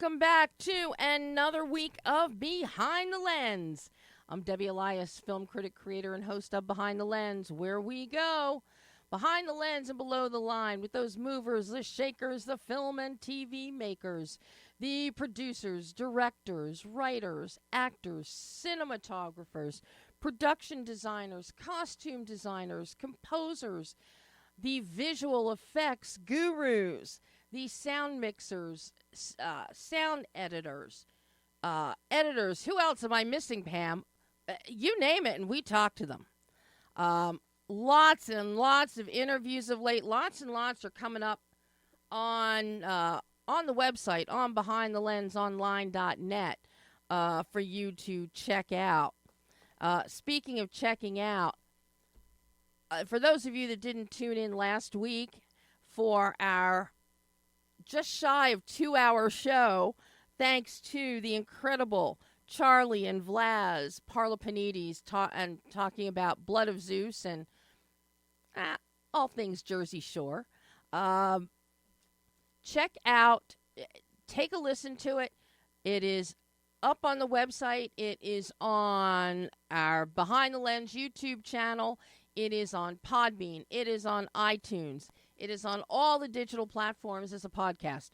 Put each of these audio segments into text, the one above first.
welcome back to another week of Behind the Lens. I'm Debbie Elias, film critic, creator, and host of Behind the Lens, where we go behind the lens and below the line with those movers, the shakers, the film and TV makers, the producers, directors, writers, actors, cinematographers, production designers, costume designers, composers, the visual effects gurus, the sound mixers, sound editors, editors. Who else am I missing, Pam? You name it, and we talk to them. Lots and lots of interviews of late. Lots and lots are coming up on the website, on behindthelensonline.net, for you to check out. Speaking of checking out, for those of you that didn't tune in last week for our just shy of 2-hour show, thanks to the incredible Charlie and Vlaz Parlapanides talking about Blood of Zeus and all things Jersey Shore. Check out, take a listen to it. It is up on the website. It is on our Behind the Lens YouTube channel. It is on Podbean. It is on iTunes. It is on all the digital platforms as a podcast.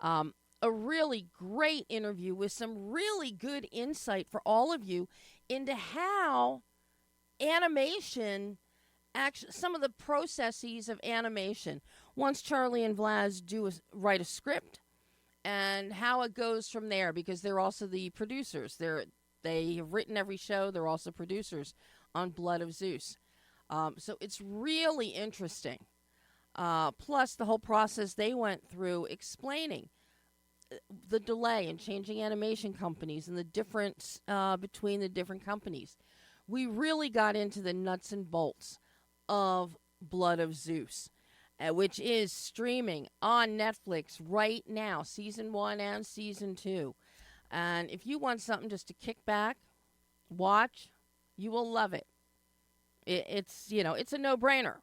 A really great interview with some really good insight for all of you into how animation, actually, some of the processes of animation. Once Charlie and Vlaz write a script, and how it goes from there, because they're also the producers. They have written every show. They're also producers on Blood of Zeus. So it's really interesting. Plus the whole process they went through explaining the delay in changing animation companies and the difference between the different companies. We really got into the nuts and bolts of Blood of Zeus, which is streaming on Netflix right now, Season 1 and Season 2. And if you want something just to kick back, watch, you will love it. It's a no-brainer.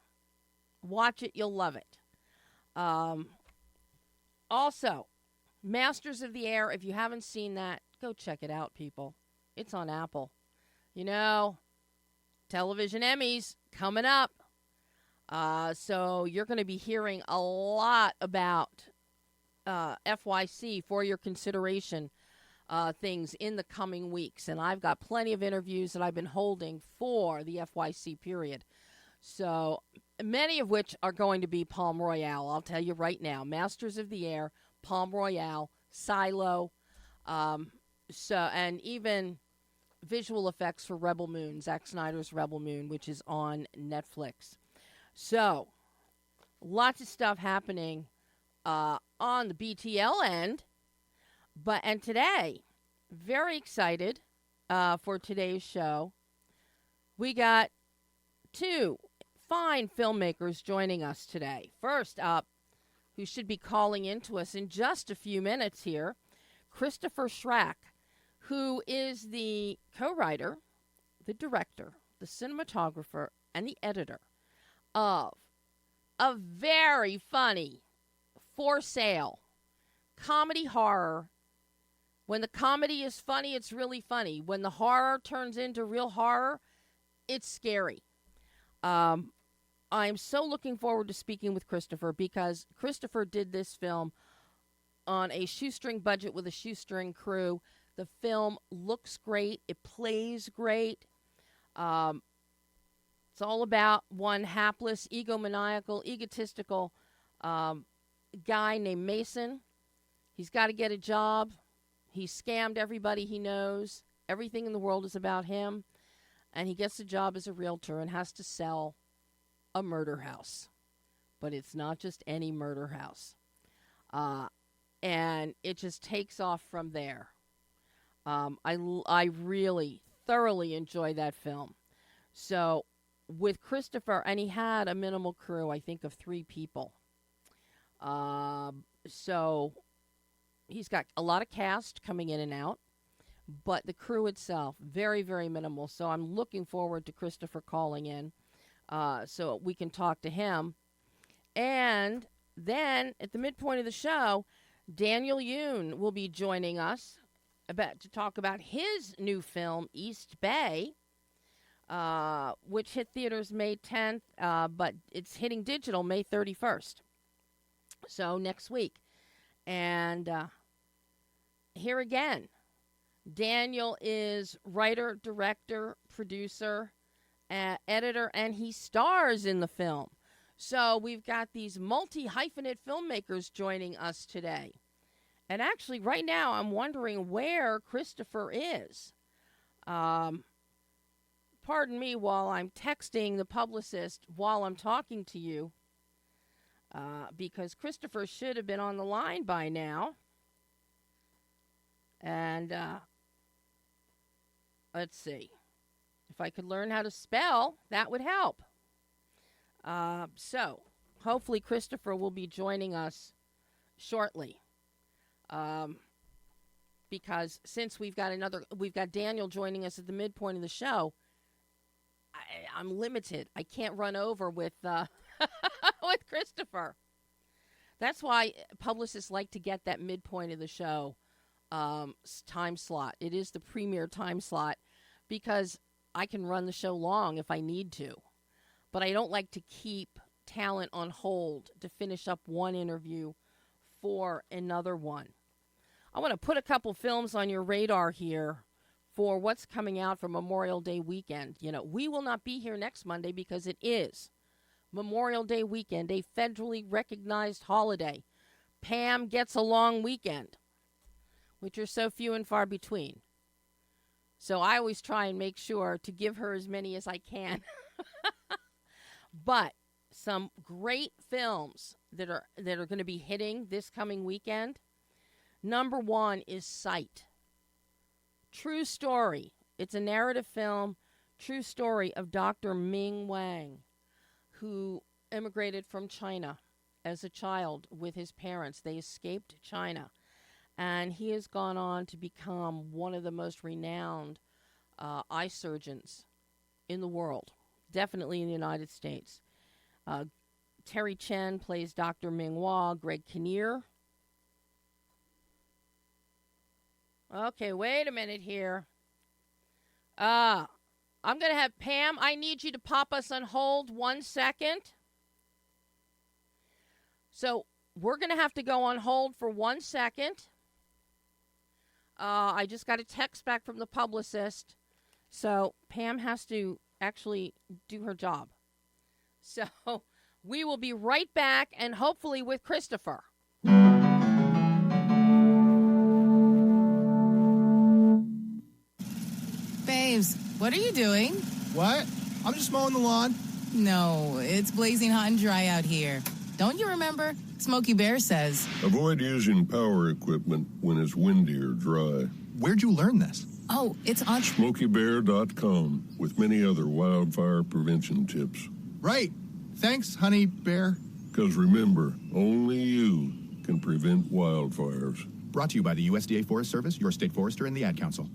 Watch it, you'll love it. Also, Masters of the Air, if you haven't seen that, go check it out, people. It's on Apple. Television Emmys coming up. So you're going to be hearing a lot about FYC for your consideration things in the coming weeks. And I've got plenty of interviews that I've been holding for the FYC period. So many of which are going to be Palm Royale. I'll tell you right now. Masters of the Air, Palm Royale, Silo, and even visual effects for Rebel Moon, Zack Snyder's Rebel Moon, which is on Netflix. So, lots of stuff happening on the BTL end. And today, very excited for today's show. We got two fine filmmakers joining us today. First up, who should be calling into us in just a few minutes here, Christopher SCHRACK, who is the co-writer, the director, the cinematographer, and the editor of a very funny, for sale, comedy horror. When the comedy is funny, it's really funny. When the horror turns into real horror, it's scary. I'm so looking forward to speaking with Christopher, because Christopher did this film on a shoestring budget with a shoestring crew. The film looks great. It plays great. It's all about one hapless, egomaniacal, egotistical guy named Mason. He's got to get a job. He scammed everybody he knows. Everything in the world is about him. And he gets a job as a realtor and has to sell a murder house. But it's not just any murder house. And it just takes off from there. I really thoroughly enjoy that film. So with Christopher, and he had a minimal crew, I think, of 3 people. So he's got a lot of cast coming in and out, but the crew itself, very, very minimal. So I'm looking forward to Christopher calling in so we can talk to him. And then at the midpoint of the show, Daniel Yoon will be joining us to talk about his new film, East Bay, which hit theaters May 10th, but it's hitting digital May 31st. So next week. And here again, Daniel is writer, director, producer, editor, and he stars in the film. So we've got these multi-hyphenate filmmakers joining us today. And actually, right now, I'm wondering where Christopher is. Pardon me while I'm texting the publicist while I'm talking to you, because Christopher should have been on the line by now. And let's see. If I could learn how to spell, that would help. So, hopefully Christopher will be joining us shortly. Because since we've got Daniel joining us at the midpoint of the show, I'm limited. I can't run over with with Christopher. That's why publicists like to get that midpoint of the show time slot. It is the premier time slot because I can run the show long if I need to. But I don't like to keep talent on hold to finish up one interview for another one. I want to put a couple films on your radar here for what's coming out for Memorial Day weekend. You know, we will not be here next Monday because it is Memorial Day weekend, a federally recognized holiday. Pam gets a long weekend, which are so few and far between. So I always try and make sure to give her as many as I can. But some great films that are going to be hitting this coming weekend. Number one is Sight. True story. It's a narrative film, true story of Dr. Ming Wang, who immigrated from China as a child with his parents. They escaped China. And he has gone on to become one of the most renowned eye surgeons in the world, definitely in the United States. Terry Chen plays Dr. Ming Hua, Greg Kinnear. Okay, wait a minute here. I'm going to have Pam, I need you to pop us on hold 1 second. So we're going to have to go on hold for 1 second. I just got a text back from the publicist. So Pam has to actually do her job. So we will be right back, and hopefully with Christopher. Babes, what are you doing? What? I'm just mowing the lawn. No, it's blazing hot and dry out here. Don't you remember? Smokey Bear says, avoid using power equipment when it's windy or dry. Where'd you learn this? oh, it's on SmokeyBear.com with many other wildfire prevention tips. Right. Thanks, Honey Bear. Because remember, only you can prevent wildfires. Brought to you by the USDA Forest Service, your state forester, and the Ad Council.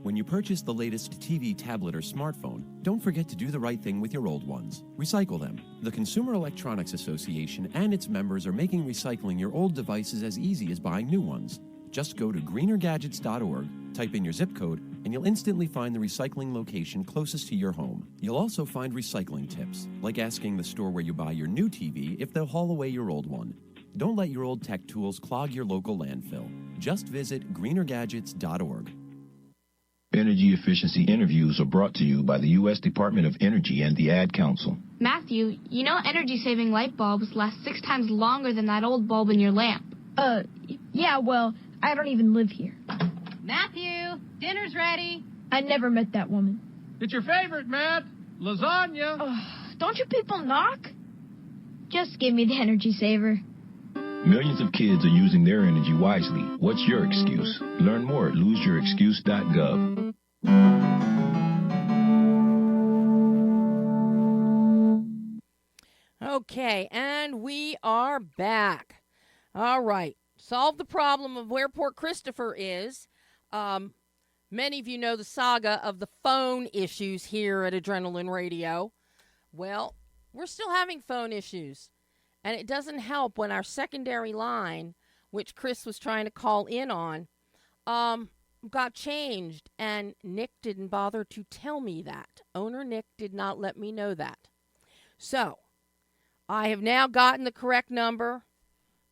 When you purchase the latest TV, tablet, or smartphone, don't forget to do the right thing with your old ones. Recycle them. The Consumer Electronics Association and its members are making recycling your old devices as easy as buying new ones. Just go to greenergadgets.org, type in your zip code, and you'll instantly find the recycling location closest to your home. You'll also find recycling tips, like asking the store where you buy your new TV if they'll haul away your old one. Don't let your old tech tools clog your local landfill. Just visit greenergadgets.org. Energy efficiency interviews are brought to you by the U.S. Department of Energy and the Ad Council. Matthew, you know energy-saving light bulbs last 6 times longer than that old bulb in your lamp. Yeah, well, I don't even live here. Matthew, dinner's ready. I never met that woman. It's your favorite, Matt. Lasagna. Don't you people knock? Just give me the energy saver. Millions of kids are using their energy wisely. What's your excuse? Learn more at loseyourexcuse.gov. Okay, and we are back. All right. Solve the problem of where poor Christopher is. Many of you know the saga of the phone issues here at Adrenaline Radio. Well, we're still having phone issues. And it doesn't help when our secondary line, which Chris was trying to call in on, got changed, and Nick didn't bother to tell me that. Owner Nick did not let me know that. So I have now gotten the correct number,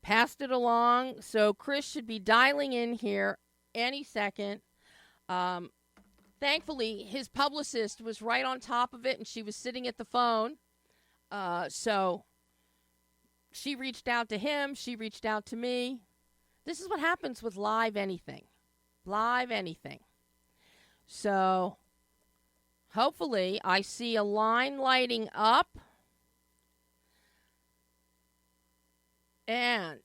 passed it along, so Chris should be dialing in here any second. Thankfully, his publicist was right on top of it, and she was sitting at the phone. So she reached out to him. She reached out to me. This is what happens with live anything. Live anything. So hopefully I see a line lighting up. And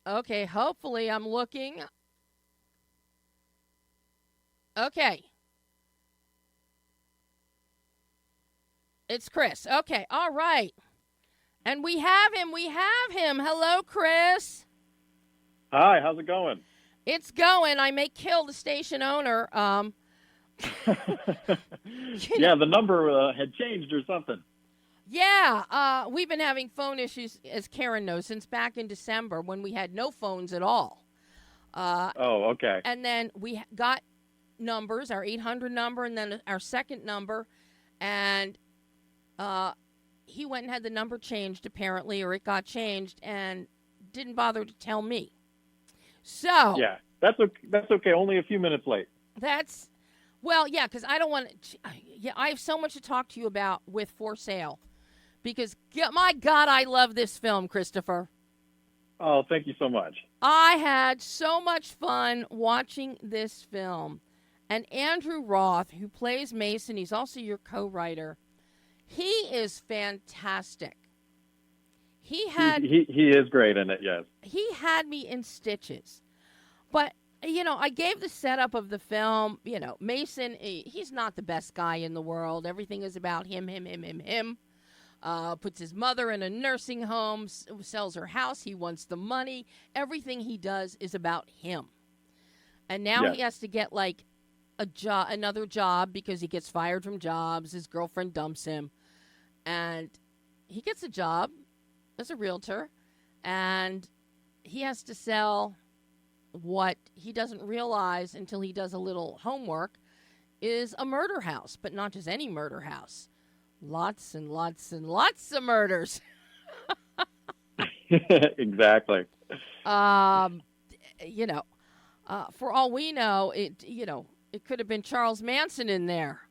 okay, hopefully I'm looking. Okay. It's Chris. Okay, all right. And we have him. Hello, Chris. Hi, how's it going? It's going. I may kill the station owner. Yeah, the number had changed or something. Yeah, we've been having phone issues, as Karen knows, since back in December when we had no phones at all. Oh, okay. And then we got numbers, our 800 number and then our second number, and he went and had the number changed, apparently, or it got changed, and didn't bother to tell me. So yeah, that's okay. Only a few minutes late. Well, yeah, because I don't want to. Yeah, I have so much to talk to you about with For Sale, because my God, I love this film, Christopher. Oh, thank you so much. I had so much fun watching this film, and Andrew Roth, who plays Mason, he's also your co-writer. He is fantastic. He is great in it, yes. He had me in stitches. But, I gave the setup of the film. Mason, he's not the best guy in the world. Everything is about him. Puts his mother in a nursing home, sells her house. He wants the money. Everything he does is about him. And now he has to get, another job because he gets fired from jobs. His girlfriend dumps him. And he gets a job as a realtor. And he has to sell what he doesn't realize until he does a little homework is a murder house. But not just any murder house. Lots and lots and lots of murders. Exactly. For all we know, it could have been Charles Manson in there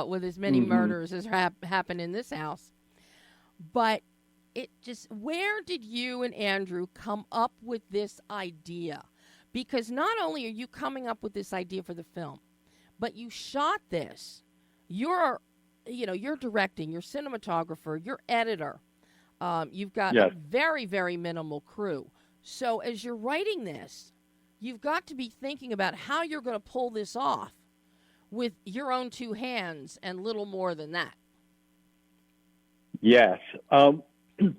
with as many murders as happened in this house. But where did you and Andrew come up with this idea? Because not only are you coming up with this idea for the film, but you shot this. You're directing, you're cinematographer, you're editor. You've got a very, very minimal crew. So as you're writing this, you've got to be thinking about how you're going to pull this off with your own two hands and little more than that. Yes.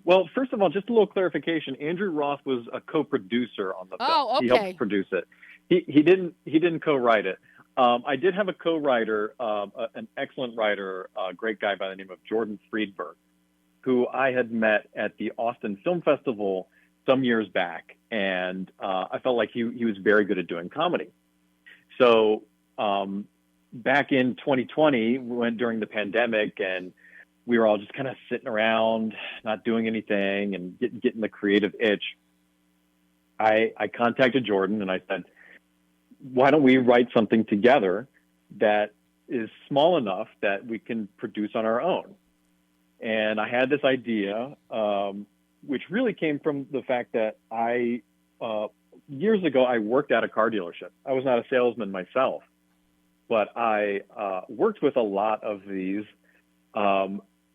Well, first of all, just a little clarification. Andrew Roth was a co-producer on the film. Oh, okay. He helped produce it. He didn't co-write it. I did have a co-writer, an excellent writer, a great guy by the name of Jordan Friedberg, who I had met at the Austin Film Festival some years back, and I felt like he was very good at doing comedy. So back in 2020, during the pandemic, and we were all just kind of sitting around, not doing anything, and getting the creative itch, I contacted Jordan and I said, why don't we write something together that is small enough that we can produce on our own? And I had this idea, which really came from the fact that years ago, I worked at a car dealership. I was not a salesman myself, but I worked with a lot of these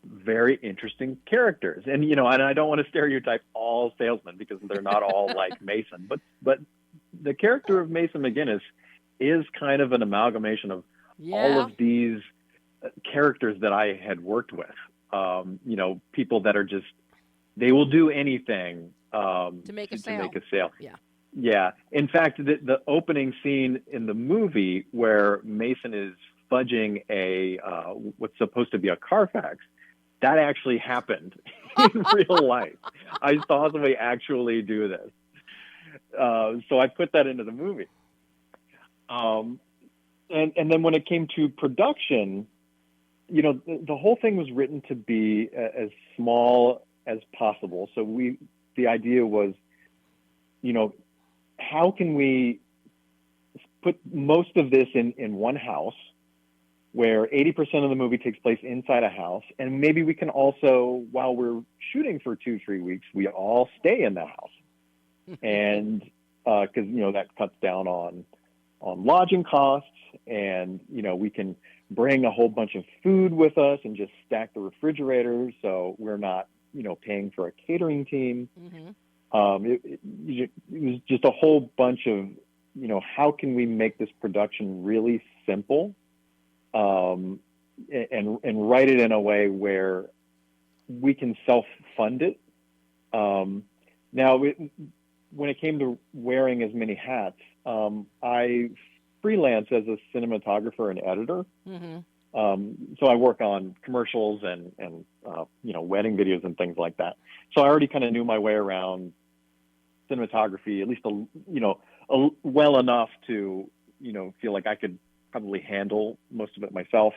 very interesting characters. And, and I don't want to stereotype all salesmen because they're not all like Mason, but the character of Mason McGinnis is kind of an amalgamation of all of these characters that I had worked with. People that are just, they will do anything to make a sale. Yeah. In fact, the opening scene in the movie where Mason is fudging what's supposed to be a Carfax, that actually happened in real life. I saw somebody actually do this. So I put that into the movie. And then when it came to production, you know, the whole thing was written to be as small as possible. So the idea was, you know, how can we put most of this in one house where 80% of the movie takes place inside a house. And maybe we can also, while we're shooting for 2-3 weeks, we all stay in the house. And because, you know, that cuts down on lodging costs, and, you know, we can bring a whole bunch of food with us and just stack the refrigerator so we're not, you know, paying for a catering team. It was just a whole bunch of, you know, how can we make this production really simple, and write it in a way where we can self-fund it. Now, when it came to wearing as many hats, I freelance as a cinematographer and editor. So I work on commercials and you know, wedding videos and things like that. So I already kind of knew my way around cinematography, at least well enough to, you know, feel like I could probably handle most of it myself.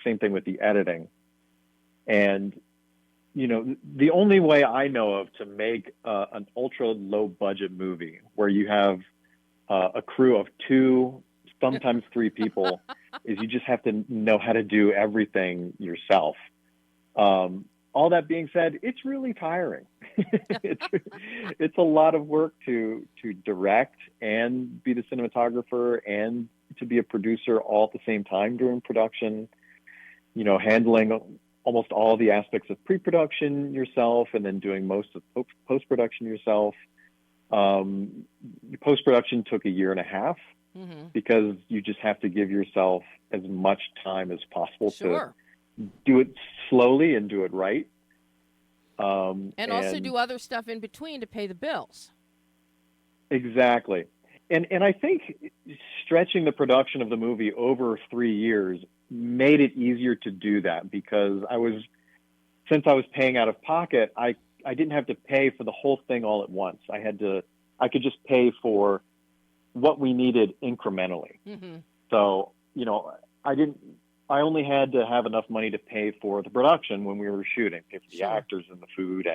Same thing with the editing. And, you know, the only way I know of to make an ultra low budget movie where you have a crew of 2, sometimes 3 people is you just have to know how to do everything yourself. All that being said, it's really tiring. It's a lot of work to direct and be the cinematographer and to be a producer all at the same time during production, you know, handling almost all the aspects of pre-production yourself and then doing most of post-production yourself. Post-production took 1.5 years because you just have to give yourself as much time as possible to do it slowly and do it right. And also do other stuff in between to pay the bills. Exactly. And I think stretching the production of the movie over 3 years made it easier to do that because since I was paying out of pocket, I didn't have to pay for the whole thing all at once. I could just pay for what we needed incrementally. So, you know, I only had to have enough money to pay for the production when we were shooting, pay for the actors and the food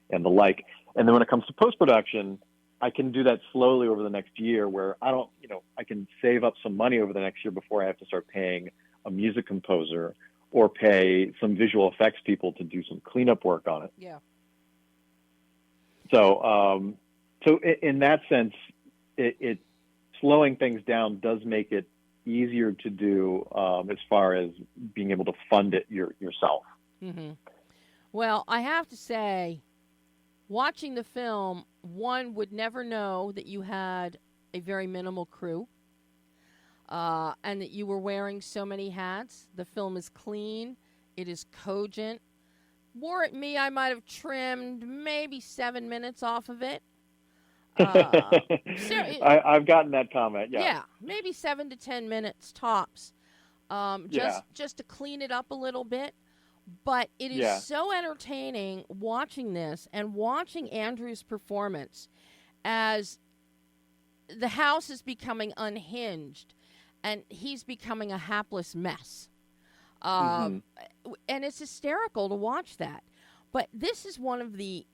and the like. And then when it comes to post-production, I can do that slowly over the next year where I can save up some money over the next year before I have to start paying a music composer or pay some visual effects people to do some cleanup work on it. Yeah. So, in that sense, it slowing things down does make it easier to do as far as being able to fund it yourself. Well, I have to say, watching the film, one would never know that you had a very minimal crew and that you were wearing so many hats. The film is clean. It is cogent. Were it me, I might have trimmed maybe 7 minutes off of it. I've gotten that comment. Yeah, maybe 7 to 10 minutes tops, just to clean it up a little bit. But it is so entertaining watching this and watching Andrew's performance as the house is becoming unhinged and he's becoming a hapless mess. And it's hysterical to watch that. But this is one of the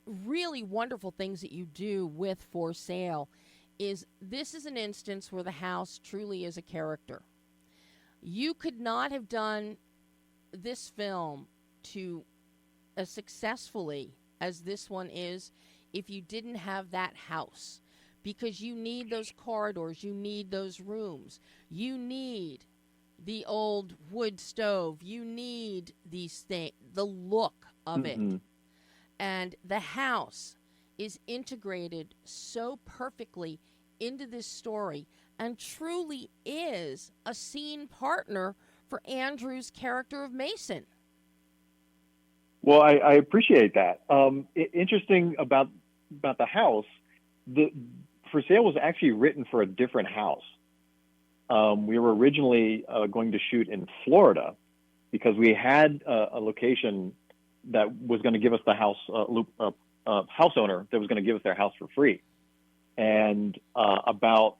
really wonderful things that you do with For Sale is this is an instance where the house truly is a character. You could not have done this film to as successfully as this one is if you didn't have that house, because you need those corridors, you need those rooms, you need the old wood stove, you need these things, the look of it. And the house is integrated so perfectly into this story and truly is a scene partner for Andrew's character of Mason. Well, I appreciate that. Interesting about the house, For Sale was actually written for a different house. We were originally going to shoot in Florida because we had a location that was going to give us the house, house owner that was going to give us their house for free. And about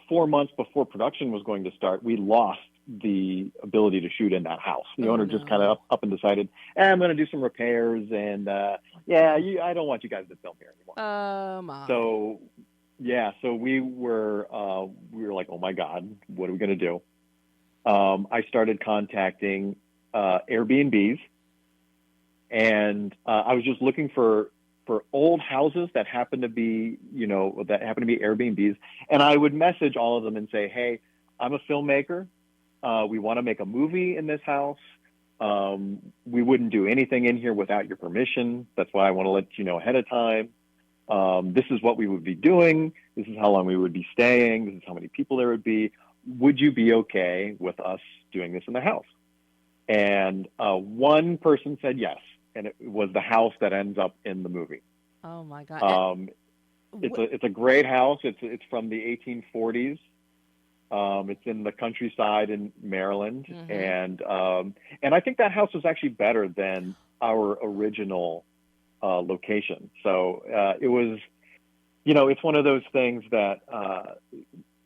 4 months before production was going to start, we lost the ability to shoot in that house. The owner just kind of up and decided, I'm going to do some repairs, and I don't want you guys to film here anymore. Oh my! So we were like, oh my God, what are we going to do? I started contacting Airbnbs, and I was just looking for old houses that happened to be Airbnbs, and I would message all of them and say, hey, I'm a filmmaker. We want to make a movie in this house. We wouldn't do anything in here without your permission. That's why I want to let you know ahead of time. This is what we would be doing. This is how long we would be staying. This is how many people there would be. Would you be okay with us doing this in the house? And one person said yes, and it was the house that ends up in the movie. Oh my God! It's a great house. It's from the 1840s. It's in the countryside in Maryland, and I think that house was actually better than our original location. So it was, it's one of those things that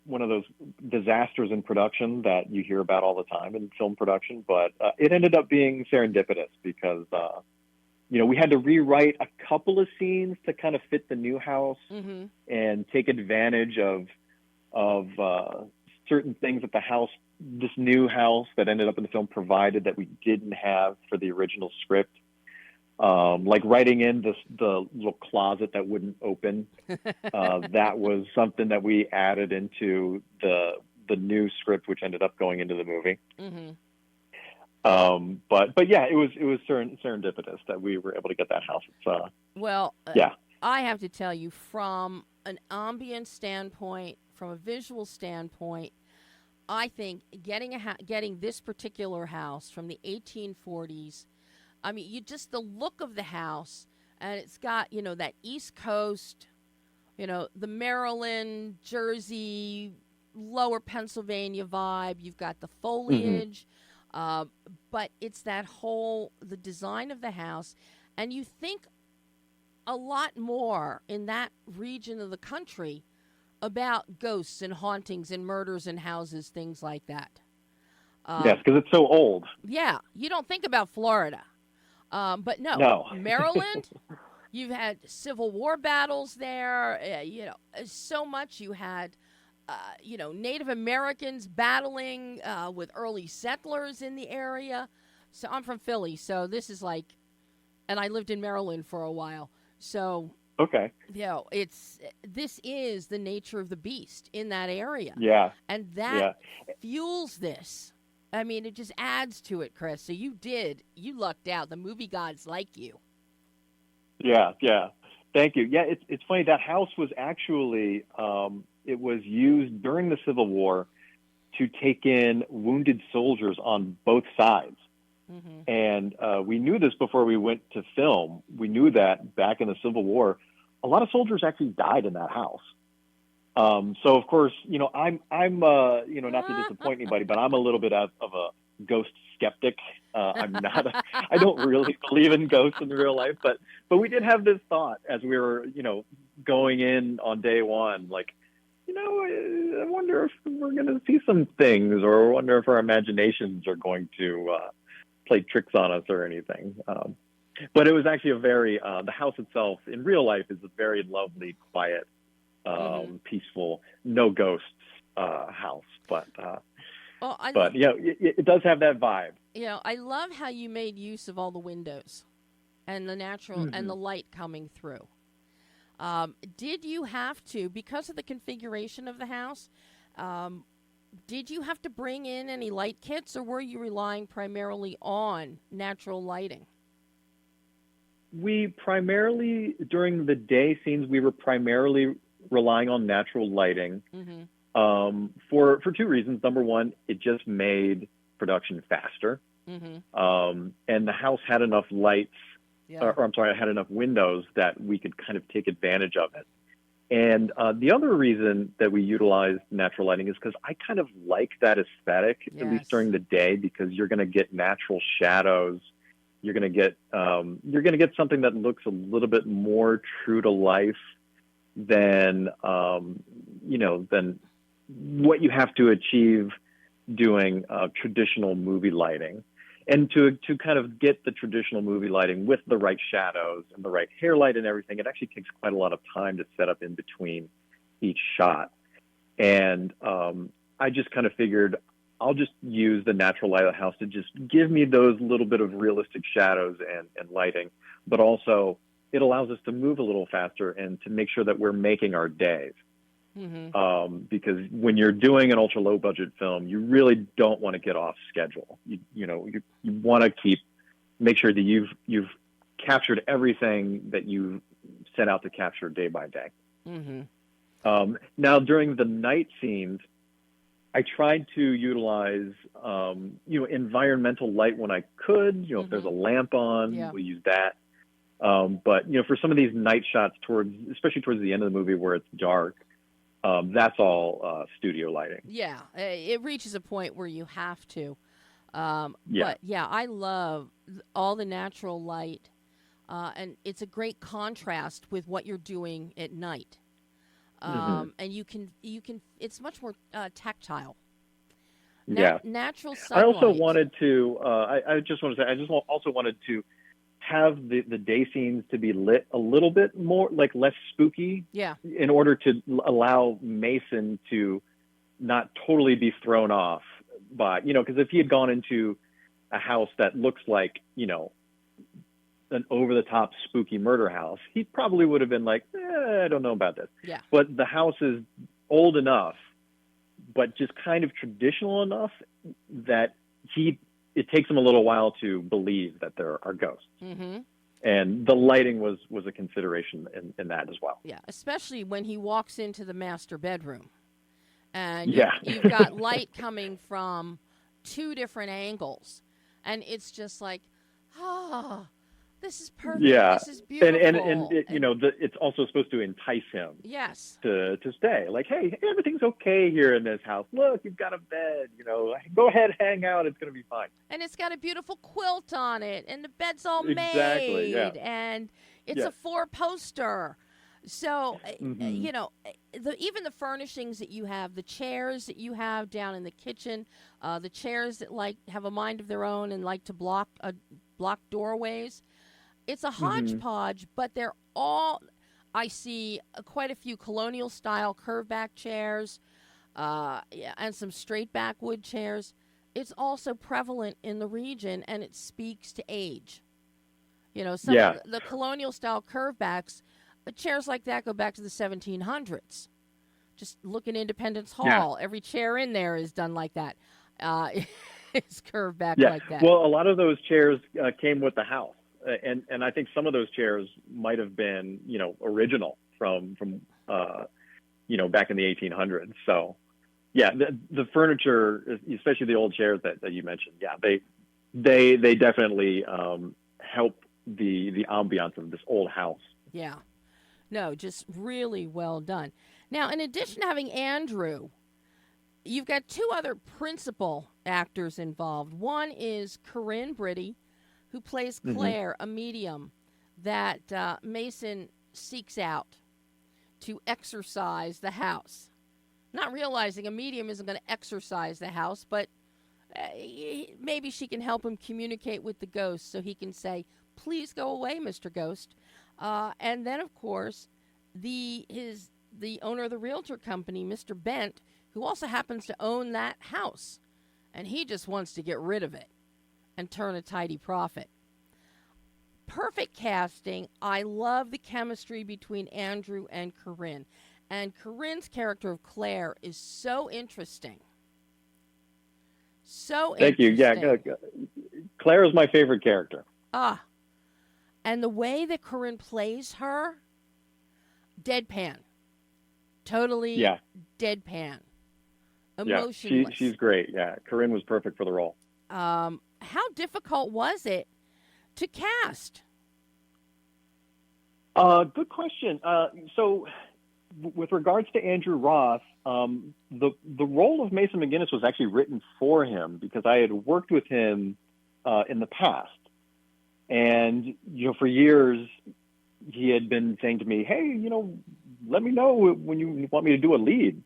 one of those disasters in production that you hear about all the time in film production, but it ended up being serendipitous because we had to rewrite a couple of scenes to kind of fit the new house and take advantage of certain things that this new house that ended up in the film provided that we didn't have for the original script. Like writing in the little closet that wouldn't open. That was something that we added into the new script, which ended up going into the movie. But yeah, it was serendipitous that we were able to get that house. I have to tell you, from an ambient standpoint, from a visual standpoint, I think getting this particular house from the 1840s, I mean, the look of the house, and it's got, that East Coast, the Maryland, Jersey, lower Pennsylvania vibe. You've got the foliage, but it's the design of the house, and you think a lot more in that region of the country about ghosts and hauntings and murders in houses, things like that. Yes, because it's so old. Yeah, you don't think about Florida. But no. Maryland, you've had Civil War battles there, so much. You had, Native Americans battling with early settlers in the area. So I'm from Philly, so this is and I lived in Maryland for a while. So, okay. This is the nature of the beast in that area. Yeah. And that fuels this. I mean, it just adds to it, Chris. So you lucked out. The movie gods like you. Yeah. Thank you. Yeah, it's funny. That house was actually, it was used during the Civil War to take in wounded soldiers on both sides. And we knew this before we went to film. We knew that back in the Civil War, a lot of soldiers actually died in that house. So of course, I'm not to disappoint anybody, but I'm a little bit of a ghost skeptic. I'm not, I don't really believe in ghosts in real life, but we did have this thought as we were, going in on day one, I wonder if we're going to see some things, or I wonder if our imaginations are going to play tricks on us or anything. But it was actually the house itself in real life is a very lovely, quiet, peaceful, no ghosts house, but it does have that vibe. I love how you made use of all the windows and the natural and the light coming through. Did you have to, because of the configuration of the house, did you have to bring in any light kits, or were you relying primarily on natural lighting? We primarily, during the day scenes, we were primarily relying on natural lighting for two reasons. Number one, it just made production faster. And the house had enough lights, it had enough windows that we could kind of take advantage of it. And the other reason that we utilized natural lighting is because I kind of like that aesthetic, at least during the day, because you're going to get natural shadows You're going to get something that looks a little bit more true to life than than what you have to achieve doing traditional movie lighting. And to kind of get the traditional movie lighting with the right shadows and the right hair light and everything, it actually takes quite a lot of time to set up in between each shot. And I just kind of figured I'll just use the natural light of the house to just give me those little bit of realistic shadows and lighting, but also it allows us to move a little faster and to make sure that we're making our days. Mm-hmm. Because when you're doing an ultra low budget film, you really don't want to get off schedule. You want to make sure that you've captured everything that you set out to capture day by day. Mm-hmm. Now during the night scenes, I tried to utilize environmental light when I could. If there's a lamp on, we'll use that. But for some of these night shots, especially towards the end of the movie where it's dark, that's all studio lighting. Yeah, it reaches a point where you have to. But I love all the natural light, and it's a great contrast with what you're doing at night. And you can. It's much more tactile. Natural sunlight. I also wanted to. I just want to say. Also wanted to have the day scenes to be lit a little bit more, like less spooky. Yeah. In order to allow Mason to not totally be thrown off by, because if he had gone into a house that looks like, an over-the-top spooky murder house, he probably would have been like, I don't know about this. Yeah. But the house is old enough, but just kind of traditional enough that it takes him a little while to believe that there are ghosts. Mm-hmm. And the lighting was a consideration in that as well. Yeah, especially when he walks into the master bedroom. And you've got light coming from two different angles. And it's just like, this is perfect. Yeah. This is beautiful. And it's also supposed to entice him. Yes. To stay. Like, hey, everything's okay here in this house. Look, you've got a bed. Go ahead, hang out. It's going to be fine. And it's got a beautiful quilt on it, and the bed's all made. Yeah. And it's a 4-poster. So, even the furnishings that you have, the chairs that you have down in the kitchen, the chairs that have a mind of their own and like to block doorways. It's a hodgepodge, but they're all, I see quite a few colonial-style curve-back chairs and some straight-back wood chairs. It's also prevalent in the region, and it speaks to age. Some of the colonial-style curve-backs, chairs like that go back to the 1700s. Just look in Independence Hall. Yeah. Every chair in there is done like that. It's curved back like that. Well, a lot of those chairs came with the house. And I think some of those chairs might have been, original from back in the 1800s. So, the furniture, especially the old chairs that you mentioned, they definitely help the ambiance of this old house. Yeah. No, just really well done. Now, in addition to having Andrew, you've got two other principal actors involved. One is Corinne Briddy, who plays Claire, a medium that Mason seeks out to exorcise the house. Not realizing a medium isn't going to exorcise the house, but maybe she can help him communicate with the ghost so he can say, please go away, Mr. Ghost. And then, of course, the owner of the realtor company, Mr. Bent, who also happens to own that house. And he just wants to get rid of it and turn a tidy profit. Perfect casting. I love the chemistry between Andrew and Corinne. And Corinne's character of Claire is so interesting. Thank you. Yeah, Claire is my favorite character. And the way that Corinne plays her, deadpan. Totally deadpan. Emotionless. Yeah, she's great. Yeah, Corinne was perfect for the role. How difficult was it to cast? Good question. So, with regards to Andrew Roth, the role of Mason McGinnis was actually written for him because I had worked with him in the past. And, for years, he had been saying to me, hey, let me know when you want me to do a lead,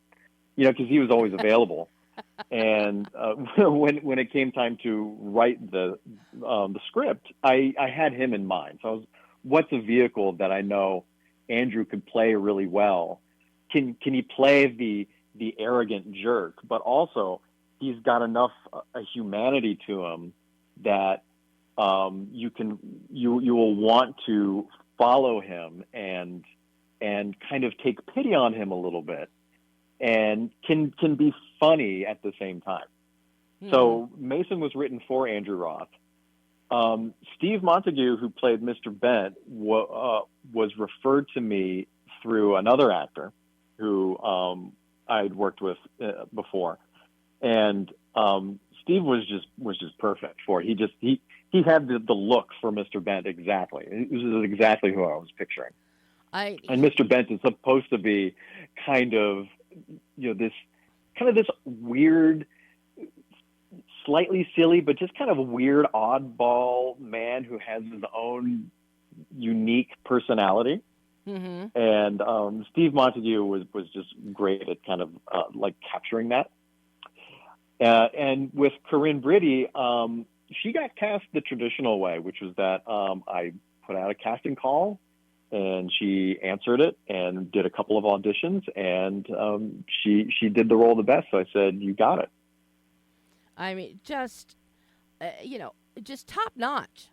because he was always available. And when it came time to write the script, I had him in mind. So what's a vehicle that I know Andrew could play really well? Can he play the arrogant jerk, but also he's got enough humanity to him that you will want to follow him and kind of take pity on him a little bit, and can be funny at the same time. Mm-hmm. So Mason was written for Andrew Roth. Steve Montague, who played Mr. Bent, was referred to me through another actor who I'd worked with before, and Steve was just perfect for it. He had the look for Mr. Bent exactly. It was exactly who I was picturing. And Mr. Bent is supposed to be kind of this weird, slightly silly, but just kind of a weird oddball man who has his own unique personality. Mm-hmm. And Steve Montague was just great at kind of capturing that. And with Corinne Briddy, she got cast the traditional way, which was that I put out a casting call, and she answered it and did a couple of auditions, and she did the role the best. So I said, "You got it." I mean, just top notch,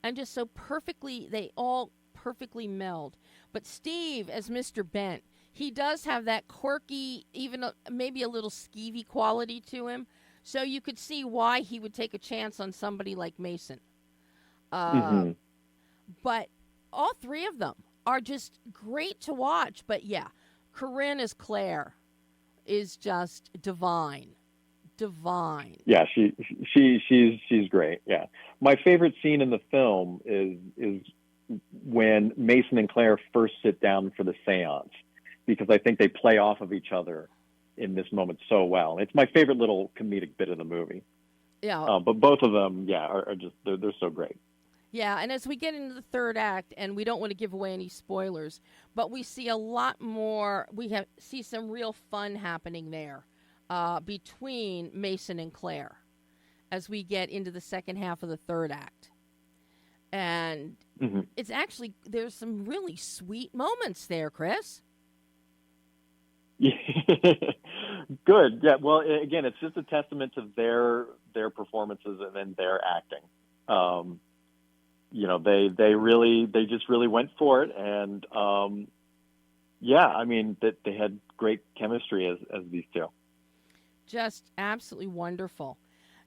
and just so perfectly, they all perfectly meld. But Steve, as Mr. Bent, he does have that quirky, even maybe a little skeevy quality to him. So you could see why he would take a chance on somebody like Mason. Mm-hmm. But all three of them are just great to watch. But yeah, Corinne as Claire is just divine. Yeah, she's great. Yeah, my favorite scene in the film is when Mason and Claire first sit down for the seance, because I think they play off of each other in this moment so well. It's my favorite little comedic bit of the movie. Yeah. But both of them, are just they're so great. Yeah, and as we get into the third act, and we don't want to give away any spoilers, but we see a lot more. See some real fun happening there between Mason and Claire as we get into the second half of the third act. And mm-hmm. It's actually, there's some really sweet moments there, Chris. Good. Yeah. Well, again, it's just a testament to their performances and then their acting. They just really went for it, and I mean that they had great chemistry as these two. Just absolutely wonderful.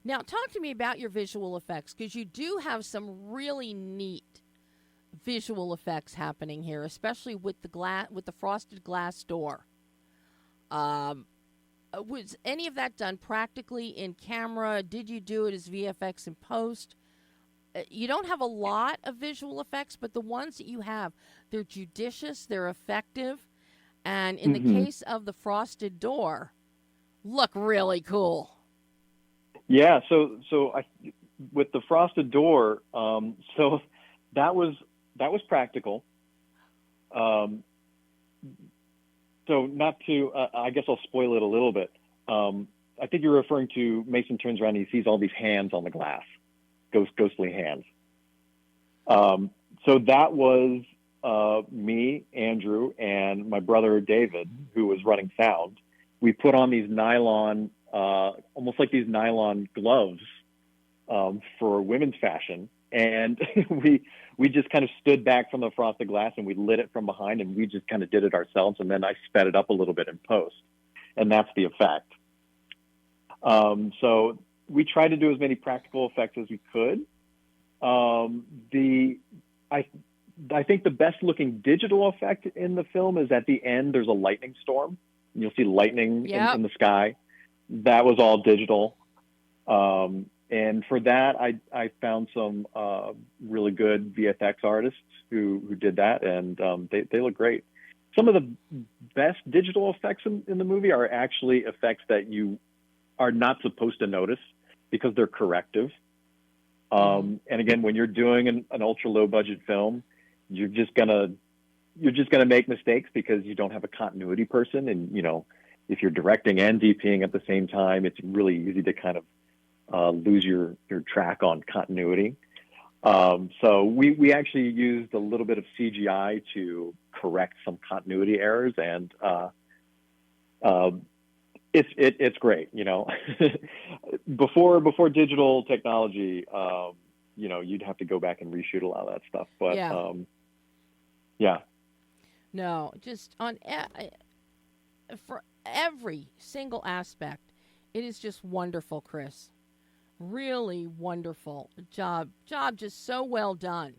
Now, talk to me about your visual effects, because you do have some really neat visual effects happening here, especially with the frosted glass door. Was any of that done practically in camera? Did you do it as VFX in post? You don't have a lot of visual effects, but the ones that you have, they're judicious, they're effective, and in mm-hmm. the case of the frosted door, look really cool. Yeah, so with the frosted door, so that was practical. So not to, I guess I'll spoil it a little bit. I think you're referring to Mason turns around and he sees all these hands on the glass, ghostly hands. So that was me, Andrew, and my brother David, who was running sound. We put on these nylon, almost like these nylon gloves for women's fashion. And we just kind of stood back from the frosted glass and we lit it from behind, and we just kind of did it ourselves. And then I sped it up a little bit in post, and that's the effect. So we tried to do as many practical effects as we could. I think the best looking digital effect in the film is at the end, there's a lightning storm. You'll see lightning in the sky. That was all digital. And for that, I found some really good VFX artists who did that, and they look great. Some of the best digital effects in the movie are actually effects that you are not supposed to notice because they're corrective. And again, when you're doing an ultra low budget film, you're just gonna make mistakes because you don't have a continuity person. And, you know, if you're directing and DPing at the same time, it's really easy to kind of lose your track on continuity. So we actually used a little bit of CGI to correct some continuity errors, and it's great. You know, before digital technology, you know, you'd have to go back and reshoot a lot of that stuff. But yeah. No, just on for every single aspect, it is just wonderful, Chris. Really wonderful job just so well done.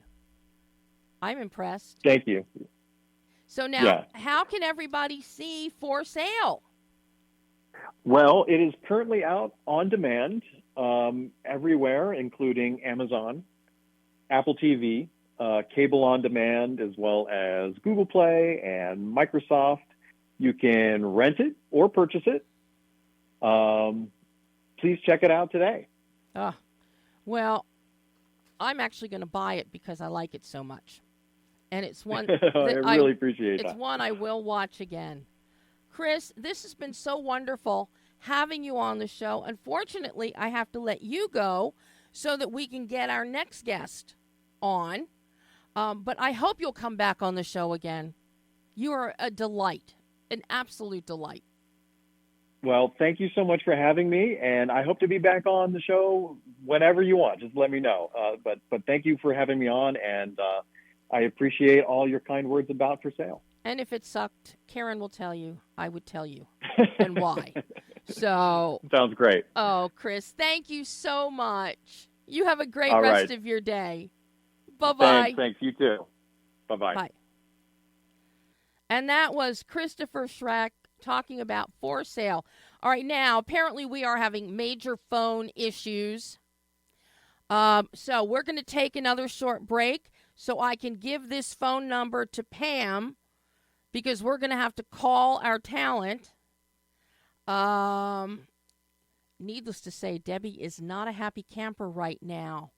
I'm impressed. Thank you. So now, how can everybody see For Sale? Well, it is currently out on demand everywhere, including Amazon, Apple TV, cable on demand, as well as Google Play and Microsoft. You can rent it or purchase it. Please check it out today. Well, I'm actually going to buy it because I like it so much. And it's one I really appreciate that. It's one I will watch again. Chris, this has been so wonderful having you on the show. Unfortunately, I have to let you go so that we can get our next guest on. But I hope you'll come back on the show again. You are a delight, an absolute delight. Well, thank you so much for having me, and I hope to be back on the show whenever you want. Just let me know. But thank you for having me on, and I appreciate all your kind words about For Sale. And if it sucked, Karen will tell you. I would tell you, and why. So sounds great. Oh, Chris, thank you so much. You have a great rest of your day. Bye-bye. Thanks. You too. Bye-bye. Bye. And that was Christopher SCHRACK talking about For Sale. All right, now, apparently we are having major phone issues. So we're going to take another short break so I can give this phone number to Pam because we're going to have to call our talent. Needless to say, Debbie is not a happy camper right now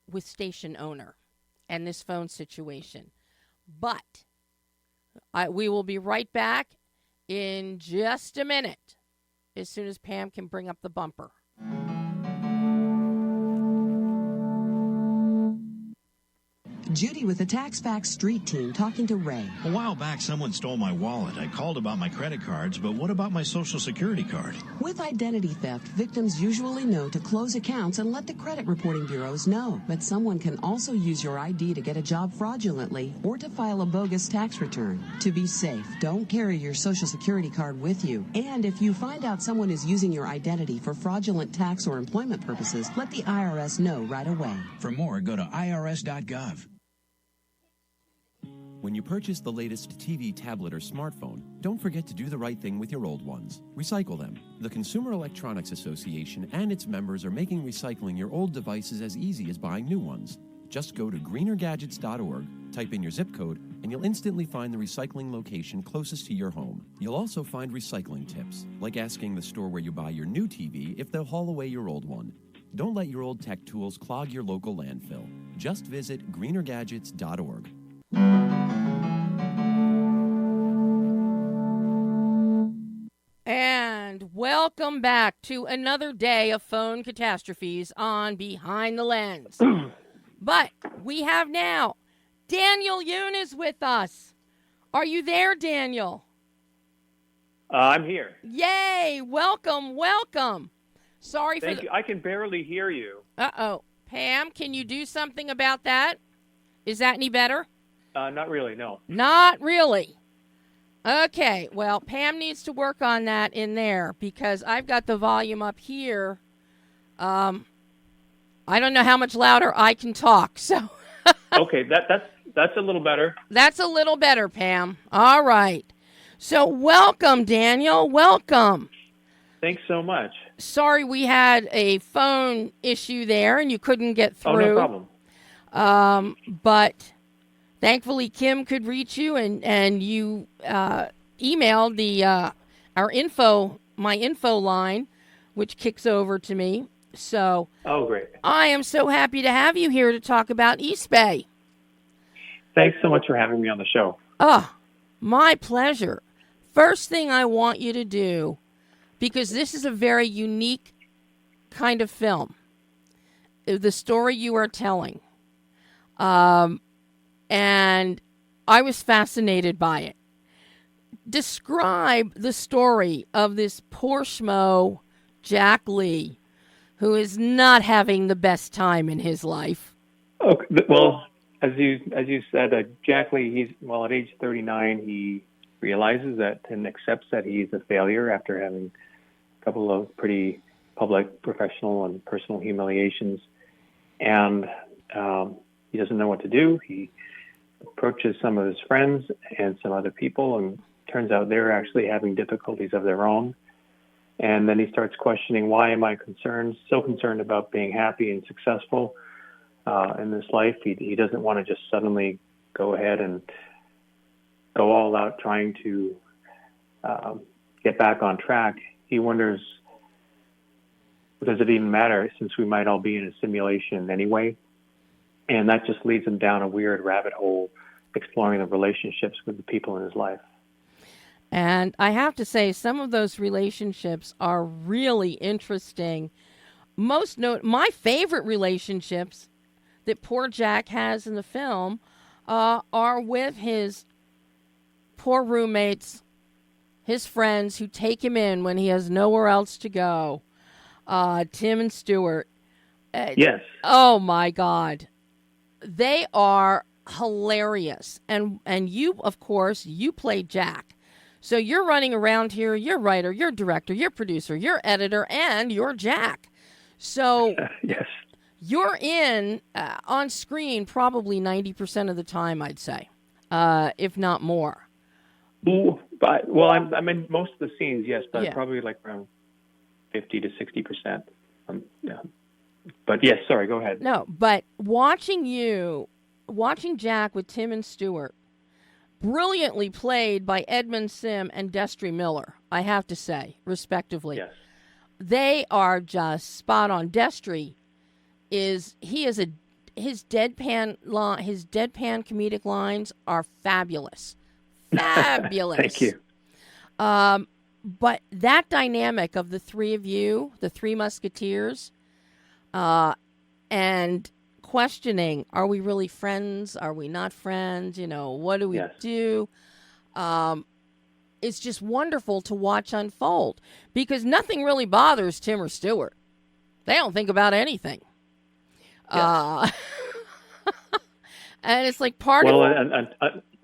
with station owner and this phone situation. But we will be right back in just a minute as soon as Pam can bring up the bumper. Judy with the TaxFax Street Team talking to Ray. A while back, someone stole my wallet. I called about my credit cards, but what about my Social Security card? With identity theft, victims usually know to close accounts and let the credit reporting bureaus know. But someone can also use your ID to get a job fraudulently or to file a bogus tax return. To be safe, don't carry your Social Security card with you. And if you find out someone is using your identity for fraudulent tax or employment purposes, let the IRS know right away. For more, go to irs.gov. When you purchase the latest TV, tablet, or smartphone, don't forget to do the right thing with your old ones. Recycle them. The Consumer Electronics Association and its members are making recycling your old devices as easy as buying new ones. Just go to greenergadgets.org, type in your zip code, and you'll instantly find the recycling location closest to your home. You'll also find recycling tips, like asking the store where you buy your new TV if they'll haul away your old one. Don't let your old tech tools clog your local landfill. Just visit greenergadgets.org. And welcome back to another day of phone catastrophes on Behind the Lens. But we have now Daniel Yoon is with us. Are you there, Daniel? I'm here. Yay! Welcome, welcome. Sorry Thank you. I can barely hear you. Uh-oh. Pam, can you do something about that? Is that any better? Not really, no. Not really. Okay, well, Pam needs to work on that in there because I've got the volume up here. I don't know how much louder I can talk, so. Okay, that's a little better. That's a little better, Pam. All right. So welcome, Daniel. Welcome. Thanks so much. Sorry we had a phone issue there and you couldn't get through. Oh, no problem. But thankfully Kim could reach you and you emailed my info line, which kicks over to me. So, oh, great. I am so happy to have you here to talk about East Bay. Thanks so much for having me on the show. Oh, my pleasure. First thing I want you to do, because this is a very unique kind of film, the story you are telling. And I was fascinated by it. Describe the story of this poor schmo, Jack Lee, who is not having the best time in his life. Okay, well, as you said, Jack Lee, he's at age 39, he realizes that and accepts that he's a failure after having a couple of pretty public, professional, and personal humiliations, and he doesn't know what to do. He approaches some of his friends and some other people, and turns out they're actually having difficulties of their own. And then he starts questioning, why am I so concerned about being happy and successful in this life? He doesn't want to just suddenly go ahead and go all out trying to get back on track. He wonders, does it even matter since we might all be in a simulation anyway? And that just leads him down a weird rabbit hole, exploring the relationships with the people in his life. And I have to say, some of those relationships are really interesting. My favorite relationships that poor Jack has in the film are with his poor roommates, his friends who take him in when he has nowhere else to go. Tim and Stuart. Yes. Oh, my God. They are hilarious. And you, of course, you played Jack. So you're running around here, you're writer, you're director, you're producer, you're editor, and you're Jack. So yes, you're in on screen probably 90% of the time, I'd say, if not more. Well, I'm in most of the scenes, yes, but Yeah. probably like around 50 to 60%. Yeah. But yes, sorry, go ahead. No, but watching Jack with Tim and Stuart, brilliantly played by Edmund Sim and Destry Miller, I have to say, respectively. Yes. They are just spot on. Destry his deadpan comedic lines are fabulous. Fabulous. Thank you. But that dynamic of the three of you, the Three Musketeers, and questioning, are we really friends? Are we not friends? What do we do? It's just wonderful to watch unfold because nothing really bothers Tim or Stuart. They don't think about anything. Yes. And it's like part of and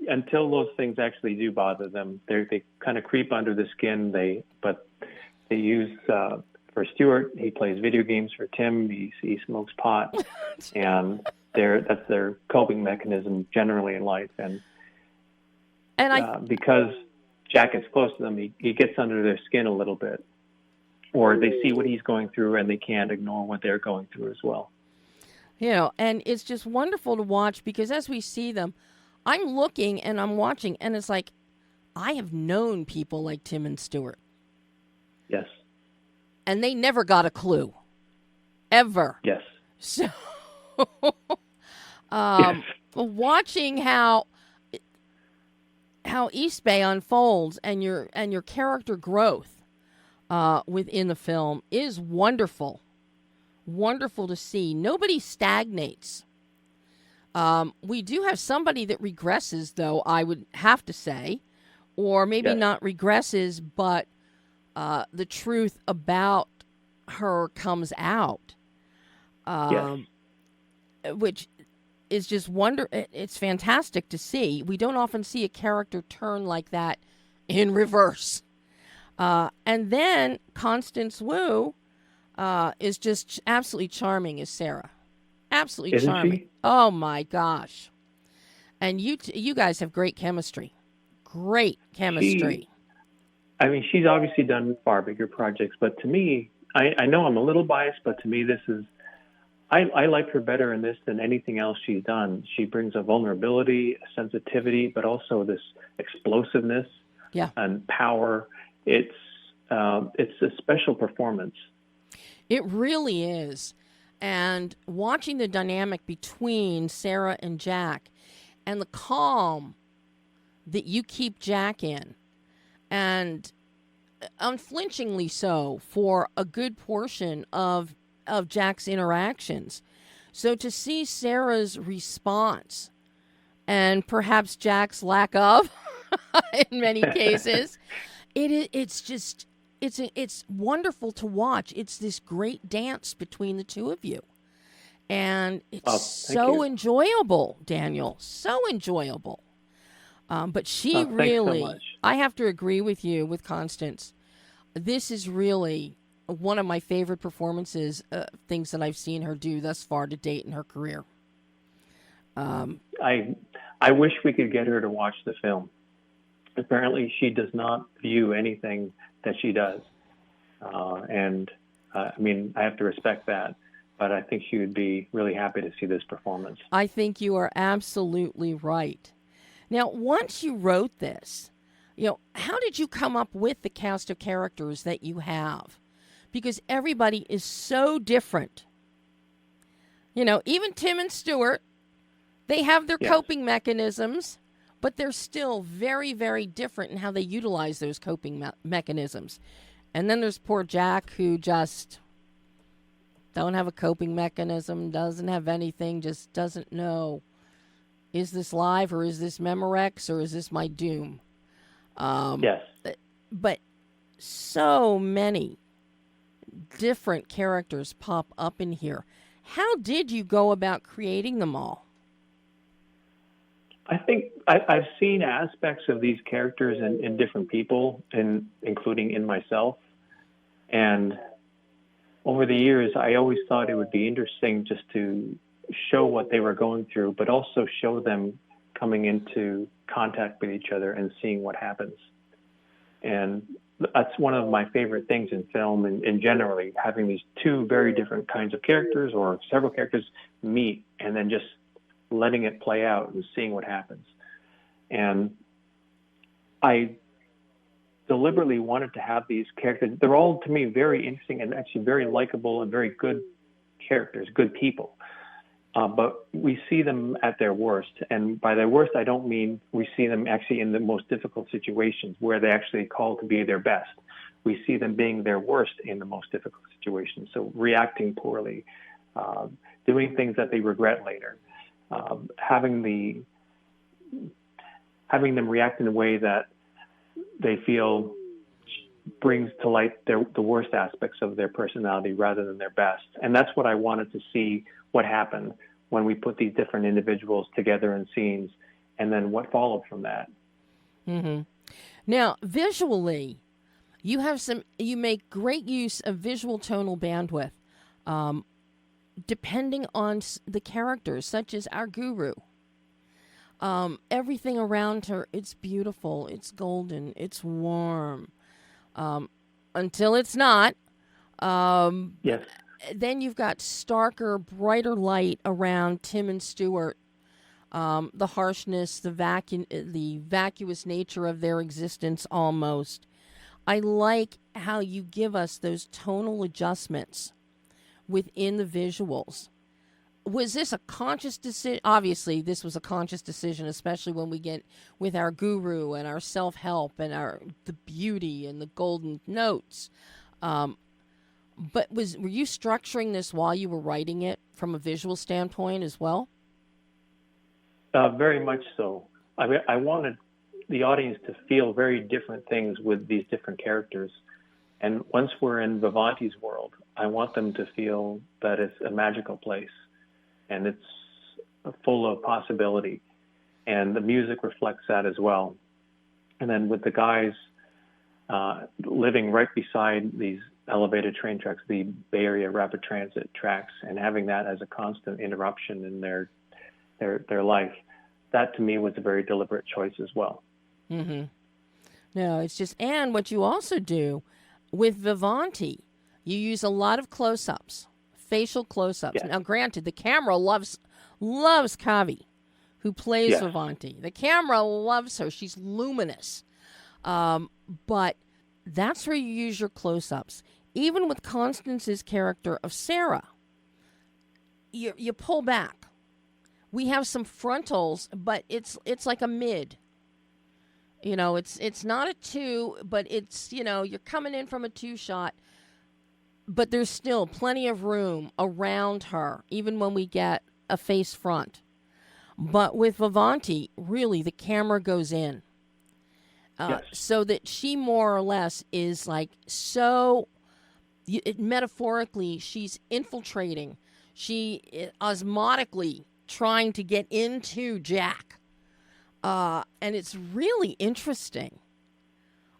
until those things actually do bother them, they kind of creep under the skin. They use for Stuart, he plays video games. For Tim, he smokes pot, and that's their coping mechanism generally in life. And because Jack is close to them, he gets under their skin a little bit, or they see what he's going through and they can't ignore what they're going through as well. And it's just wonderful to watch because as we see them, I'm looking and I'm watching, and it's like I have known people like Tim and Stuart. Yes. And they never got a clue. Ever. Yes. So, yes. Watching how East Bay unfolds and your character growth within the film is wonderful. Wonderful to see. Nobody stagnates. We do have somebody that regresses, though, I would have to say. Or maybe not regresses, but the truth about her comes out, which is just it's fantastic to see. We don't often see a character turn like that in reverse. And then Constance Wu is just absolutely charming as Sarah. Absolutely Isn't charming. she? Oh, my gosh. And you guys have great chemistry. Great chemistry. She's obviously done far bigger projects, but to me, I know I'm a little biased, but to me, I like her better in this than anything else she's done. She brings a vulnerability, a sensitivity, but also this explosiveness and power. It's a special performance. It really is. And watching the dynamic between Sarah and Jack and the calm that you keep Jack in, and unflinchingly so for a good portion of Jack's interactions. So to see Sarah's response and perhaps Jack's lack of in many cases, it's wonderful to watch. It's this great dance between the two of you. And it's so enjoyable, Daniel. So enjoyable. But she really, so I have to agree with you, with Constance. This is really one of my favorite performances, things that I've seen her do thus far to date in her career. I wish we could get her to watch the film. Apparently, she does not view anything that she does. I have to respect that. But I think she would be really happy to see this performance. I think you are absolutely right. Now, once you wrote this, how did you come up with the cast of characters that you have? Because everybody is so different. Even Tim and Stuart, they have their coping mechanisms, but they're still very, very different in how they utilize those coping mechanisms. And then there's poor Jack, who just don't have a coping mechanism, doesn't have anything, just doesn't know, is this live or is this Memorex or is this my doom? Yes. But so many different characters pop up in here. How did you go about creating them all? I think I've seen aspects of these characters in different people, including in myself. And over the years, I always thought it would be interesting just to show what they were going through, but also show them coming into contact with each other and seeing what happens. And that's one of my favorite things in film and generally, having these two very different kinds of characters or several characters meet and then just letting it play out and seeing what happens. And I deliberately wanted to have these characters. They're all, to me, very interesting and actually very likable and very good characters, good people. But we see them at their worst. And by their worst, I don't mean we see them actually in the most difficult situations where they actually call to be their best. We see them being their worst in the most difficult situations. So reacting poorly, doing things that they regret later, having them react in a way that they feel brings to light the worst aspects of their personality rather than their best. And that's what I wanted to see what happened when we put these different individuals together in scenes, and then what followed from that. Mm-hmm. Now, visually, you make great use of visual tonal bandwidth, depending on the characters, such as our guru. Everything around her, it's beautiful, it's golden, it's warm, until it's not. Yes. Then you've got starker, brighter light around Tim and Stuart. The harshness, the vacuous nature of their existence almost. I like how you give us those tonal adjustments within the visuals. Was this a conscious decision? Obviously, this was a conscious decision, especially when we get with our guru and our self-help and the beauty and the golden notes. But were you structuring this while you were writing it from a visual standpoint as well? Very much so. I wanted the audience to feel very different things with these different characters. And once we're in Vivanti's world, I want them to feel that it's a magical place and it's full of possibility. And the music reflects that as well. And then with the guys living right beside these elevated train tracks, the Bay Area rapid transit tracks, and having that as a constant interruption in their life, that to me was a very deliberate choice as well. Mm-hmm. No, it's just, and what you also do with Vivanti, you use a lot of close-ups, facial close-ups. Yes. Now, granted, the camera loves Kavi, who plays Yes. Vivanti. The camera loves her. She's luminous. But that's where you use your close-ups. even with Constance's character of Sarah, you pull back. We have some frontals, but it's like a mid. You know, it's not a 2, but it's, you know, you're coming in from a 2 shot, but there's still plenty of room around her, even when we get a face front. But with Vivanti, really, the camera goes in. Yes. So that she more or less is like so, metaphorically, she's infiltrating. She osmotically trying to get into Jack. And it's really interesting.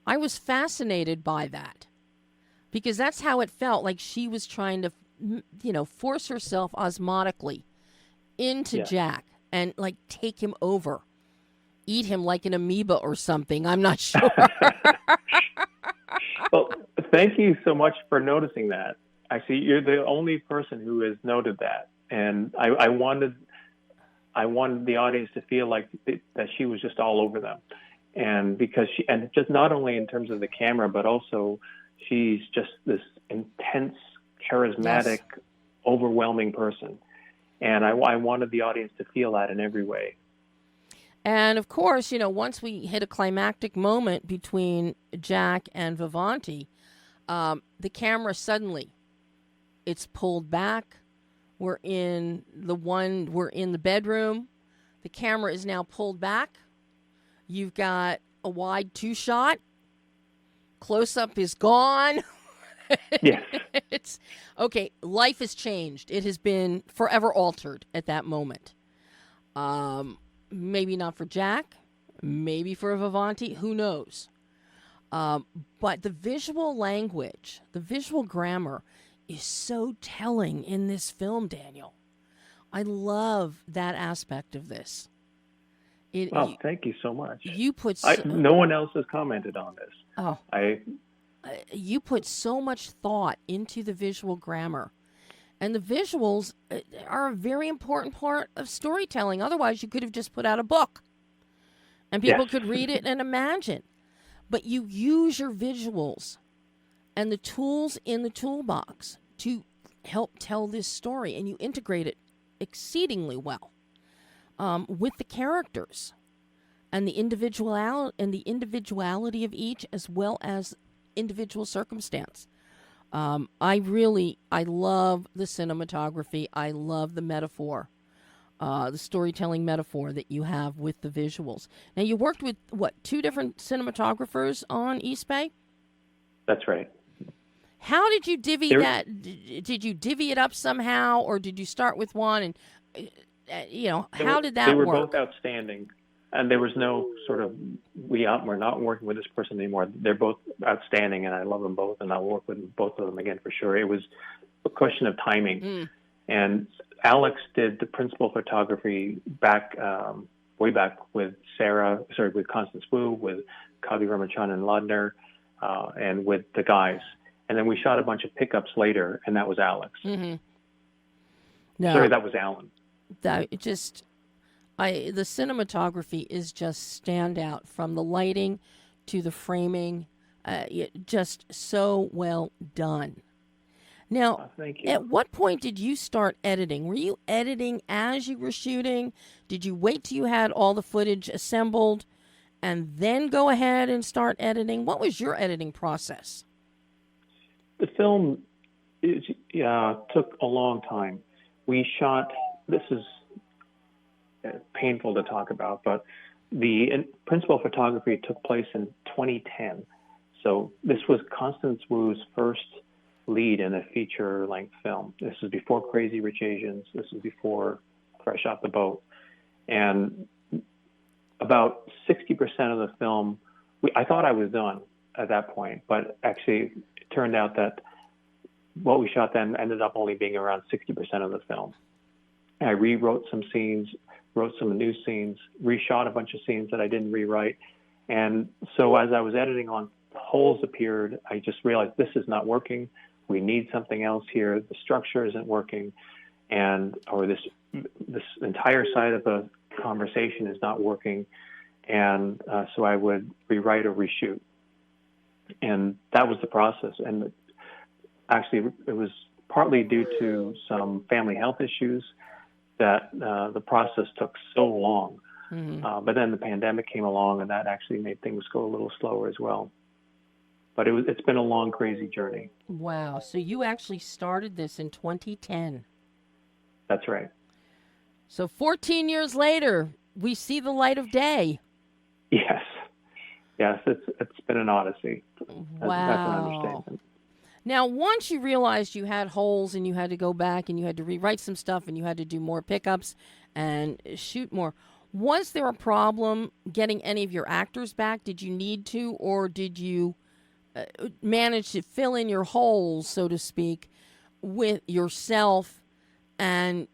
I was fascinated by that because that's how it felt, like she was trying to, you know, force herself osmotically into Jack and like take him over, eat him like an amoeba or something. I'm not sure. Well, thank you so much for noticing that. Actually, you're the only person who has noted that. And I wanted the audience to feel like that she was just all over them. And because and just not only in terms of the camera, but also she's just this intense, charismatic, overwhelming person. And I wanted the audience to feel that in every way. And of course, you know, once we hit a climactic moment between Jack and Vivanti, the camera suddenly, it's pulled back. We're in the bedroom. The camera is now pulled back. You've got a wide 2 shot. Close up is gone. Yes. It's okay. Life has changed. It has been forever altered at that moment. Maybe not for Jack, maybe for Vivanti, who knows? But the visual language, the visual grammar is so telling in this film, Daniel. I love that aspect of this. Thank you so much. You put no one else has commented on this. Oh, you put so much thought into the visual grammar. And the visuals are a very important part of storytelling. Otherwise, you could have just put out a book and people could read it and imagine. But you use your visuals and the tools in the toolbox to help tell this story, and you integrate it exceedingly well with the characters and the individuality of each, as well as individual circumstance. I love the cinematography. I love the metaphor, the storytelling metaphor that you have with the visuals. Now, you worked with, 2 different cinematographers on East Bay? That's right. How did you divvy that? Did you divvy it up somehow, or did you start with one? And, how did that work? They were both outstanding. And there was no sort of, we're not working with this person anymore. They're both outstanding, and I love them both, and I'll work with both of them again for sure. It was a question of timing. And Alex did the principal photography way back with with Constance Wu, with Kavi Ramachan and Laudner, and with the guys. And then we shot a bunch of pickups later, and that was Alex. No, sorry, that was Alan. The cinematography is just standout, from the lighting to the framing, just so well done. Now, thank you. At what point did you start editing? Were you editing as you were shooting? Did you wait till you had all the footage assembled and then go ahead and start editing? What was your editing process? The film took a long time. We shot, this is painful to talk about, but the principal photography took place in 2010. So this was Constance Wu's first lead in a feature-length film. This was before Crazy Rich Asians. This was before Fresh Off the Boat. And about 60% of the film, I thought I was done at that point, but actually it turned out that what we shot then ended up only being around 60% of the film. And I rewrote some scenes, wrote some new scenes, reshot a bunch of scenes that I didn't rewrite. And so as I was editing on, holes appeared. I just realized this is not working. We need something else here. The structure isn't working. Or this entire side of the conversation is not working. And so I would rewrite or reshoot. And that was the process. And actually, it was partly due to some family health issues that the process took so long. Mm-hmm. But then the pandemic came along, and that actually made things go a little slower as well. But it's been a long, crazy journey. Wow. So you actually started this in 2010. That's right. So 14 years later, we see the light of day. Yes. Yes, it's been an odyssey. Wow. That's an understatement. Now, once you realized you had holes and you had to go back and you had to rewrite some stuff and you had to do more pickups and shoot more, was there a problem getting any of your actors back? Did you need to, or did you manage to fill in your holes, so to speak, with yourself and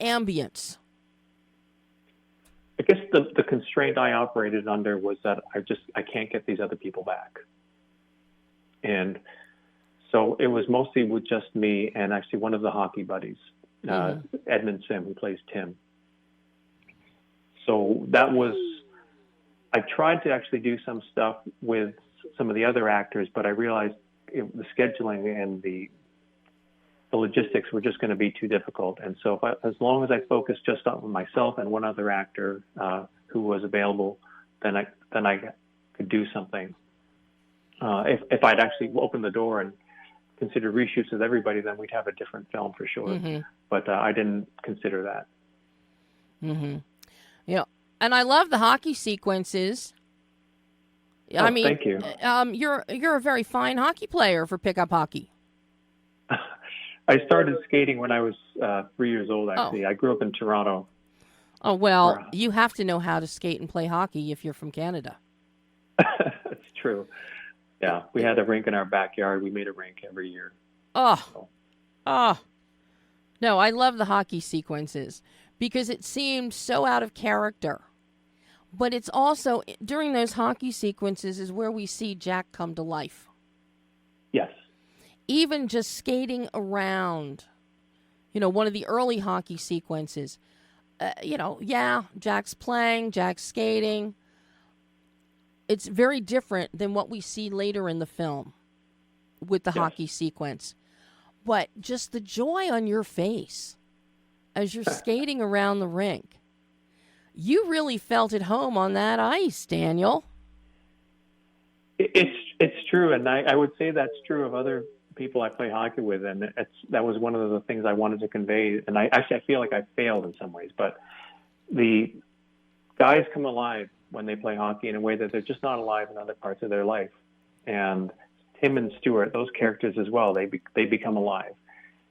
ambience? I guess the constraint I operated under was that I can't get these other people back. And so it was mostly with just me and actually one of the hockey buddies, Edmund Sim, who plays Tim. So that was, I tried to actually do some stuff with some of the other actors, but I realized the scheduling and the logistics were just going to be too difficult. And so as long as I focused just on myself and one other actor who was available, then I could do something. If I'd actually opened the door and considered reshoots with everybody, then we'd have a different film for sure. Mm-hmm. But I didn't consider that. Mm-hmm. Yeah, and I love the hockey sequences. Oh, I mean, thank you. You're a very fine hockey player for pickup hockey. I started skating when I was 3 years old, actually. I grew up in Toronto. Oh, well, you have to know how to skate and play hockey if you're from Canada. That's true. Yeah, we had a rink in our backyard. We made a rink every year. No, I love the hockey sequences because it seemed so out of character. But it's also, during those hockey sequences is where we see Jack come to life. Yes. Even just skating around, one of the early hockey sequences, Jack's playing, Jack's skating. It's very different than what we see later in the film with the hockey sequence. But just the joy on your face as you're skating around the rink. You really felt at home on that ice, Daniel. It's true, and I would say that's true of other people I play hockey with, and that was one of the things I wanted to convey. And I feel like I failed in some ways, but the guys come alive when they play hockey in a way that they're just not alive in other parts of their life. And Tim and Stuart, those characters as well, they become alive,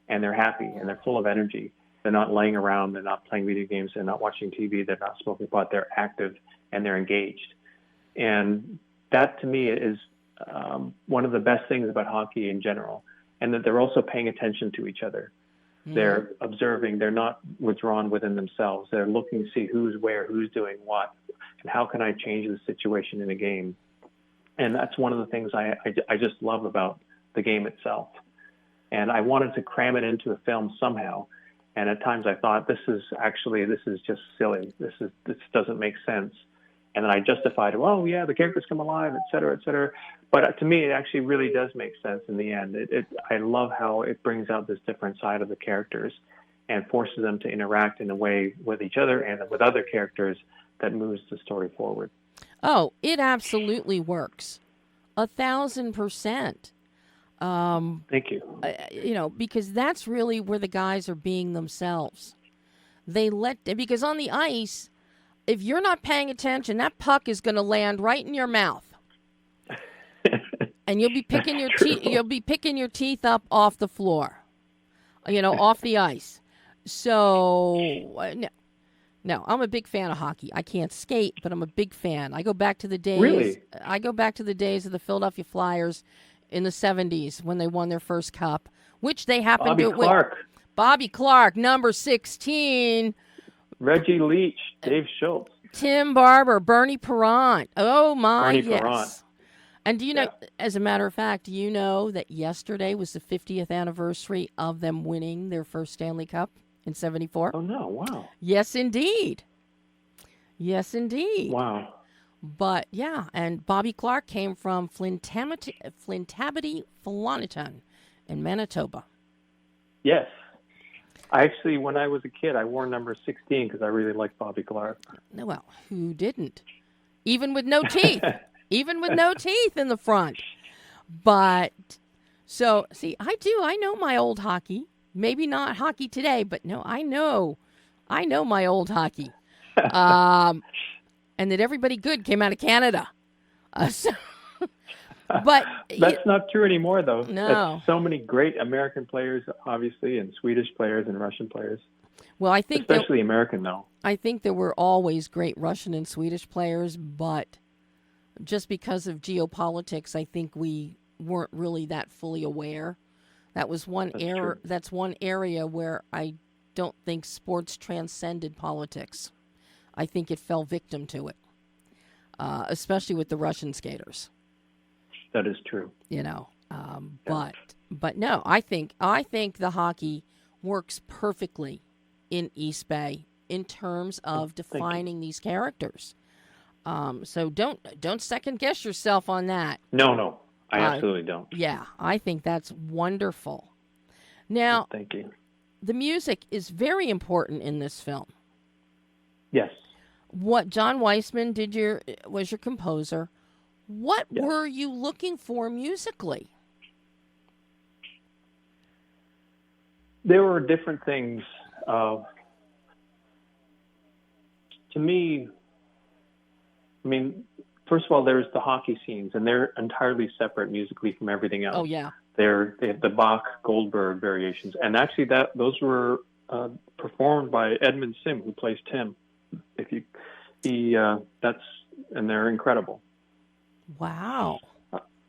and they're happy and they're full of energy. They're not laying around. They're not playing video games. They're not watching TV. They're not smoking pot. They're active and they're engaged. And that to me is one of the best things about hockey in general, and that they're also paying attention to each other. Mm-hmm. They're observing. They're not withdrawn within themselves. They're looking to see who's where, who's doing what, and how can I change the situation in a game. And that's one of the things I just love about the game itself. And I wanted to cram it into a film somehow. And at times I thought, this is just silly. This doesn't make sense. And then I justified, the characters come alive, et cetera, et cetera. But to me, it actually really does make sense in the end. I love how it brings out this different side of the characters and forces them to interact in a way with each other and with other characters that moves the story forward. Oh, it absolutely works. 1,000%. Thank you. Because that's really where the guys are being themselves. Because on the ice, if you're not paying attention, that puck is going to land right in your mouth. And you'll be picking your teeth. You'll be picking your teeth up off the floor, off the ice. So no, I'm a big fan of hockey. I can't skate, but I'm a big fan. I go back to the days. Really? I go back to the days of the Philadelphia Flyers in the 70s when they won their first cup, which they happened to win. Bobby Clark, number 16. Reggie Leach, Dave Schultz. Tim Barber, Bernie Perrant. Oh, my, Bernie yes. Perrant. And do you know, as a matter of fact, do you know that yesterday was the 50th anniversary of them winning their first Stanley Cup in 74? Oh, no. Wow. Yes, indeed. Yes, indeed. Wow. But, yeah, and Bobby Clark came from Flintabity, Floniton in Manitoba. Yes. Actually, when I was a kid, I wore number 16 because I really liked Bobby Clark. Well, who didn't? Even with no teeth. Even with no teeth in the front. But, so, see, I know my old hockey. Maybe not hockey today, but no, I know my old hockey. And that everybody good came out of Canada. But that's not true anymore, though. No. There's so many great American players, obviously, and Swedish players and Russian players. Well, I think especially American, though. I think there were always great Russian and Swedish players, but just because of geopolitics, I think we weren't really that fully aware. That was one area. That's one area where I don't think sports transcended politics. I think it fell victim to it, especially with the Russian skaters. That is true. You know, but no, I think the hockey works perfectly in East Bay in terms of defining these characters. So don't second guess yourself on that. No, I absolutely don't. Yeah, I think that's wonderful. Now, thank you. The music is very important in this film. Yes. What John Weissman was your composer. What were you looking for musically? There were different things. To me, I mean, first of all, there's the hockey scenes, and they're entirely separate musically from everything else. Oh, yeah. They have the Bach-Goldberg variations, and actually those were performed by Edmund Sim, who plays Tim. And they're incredible. Wow.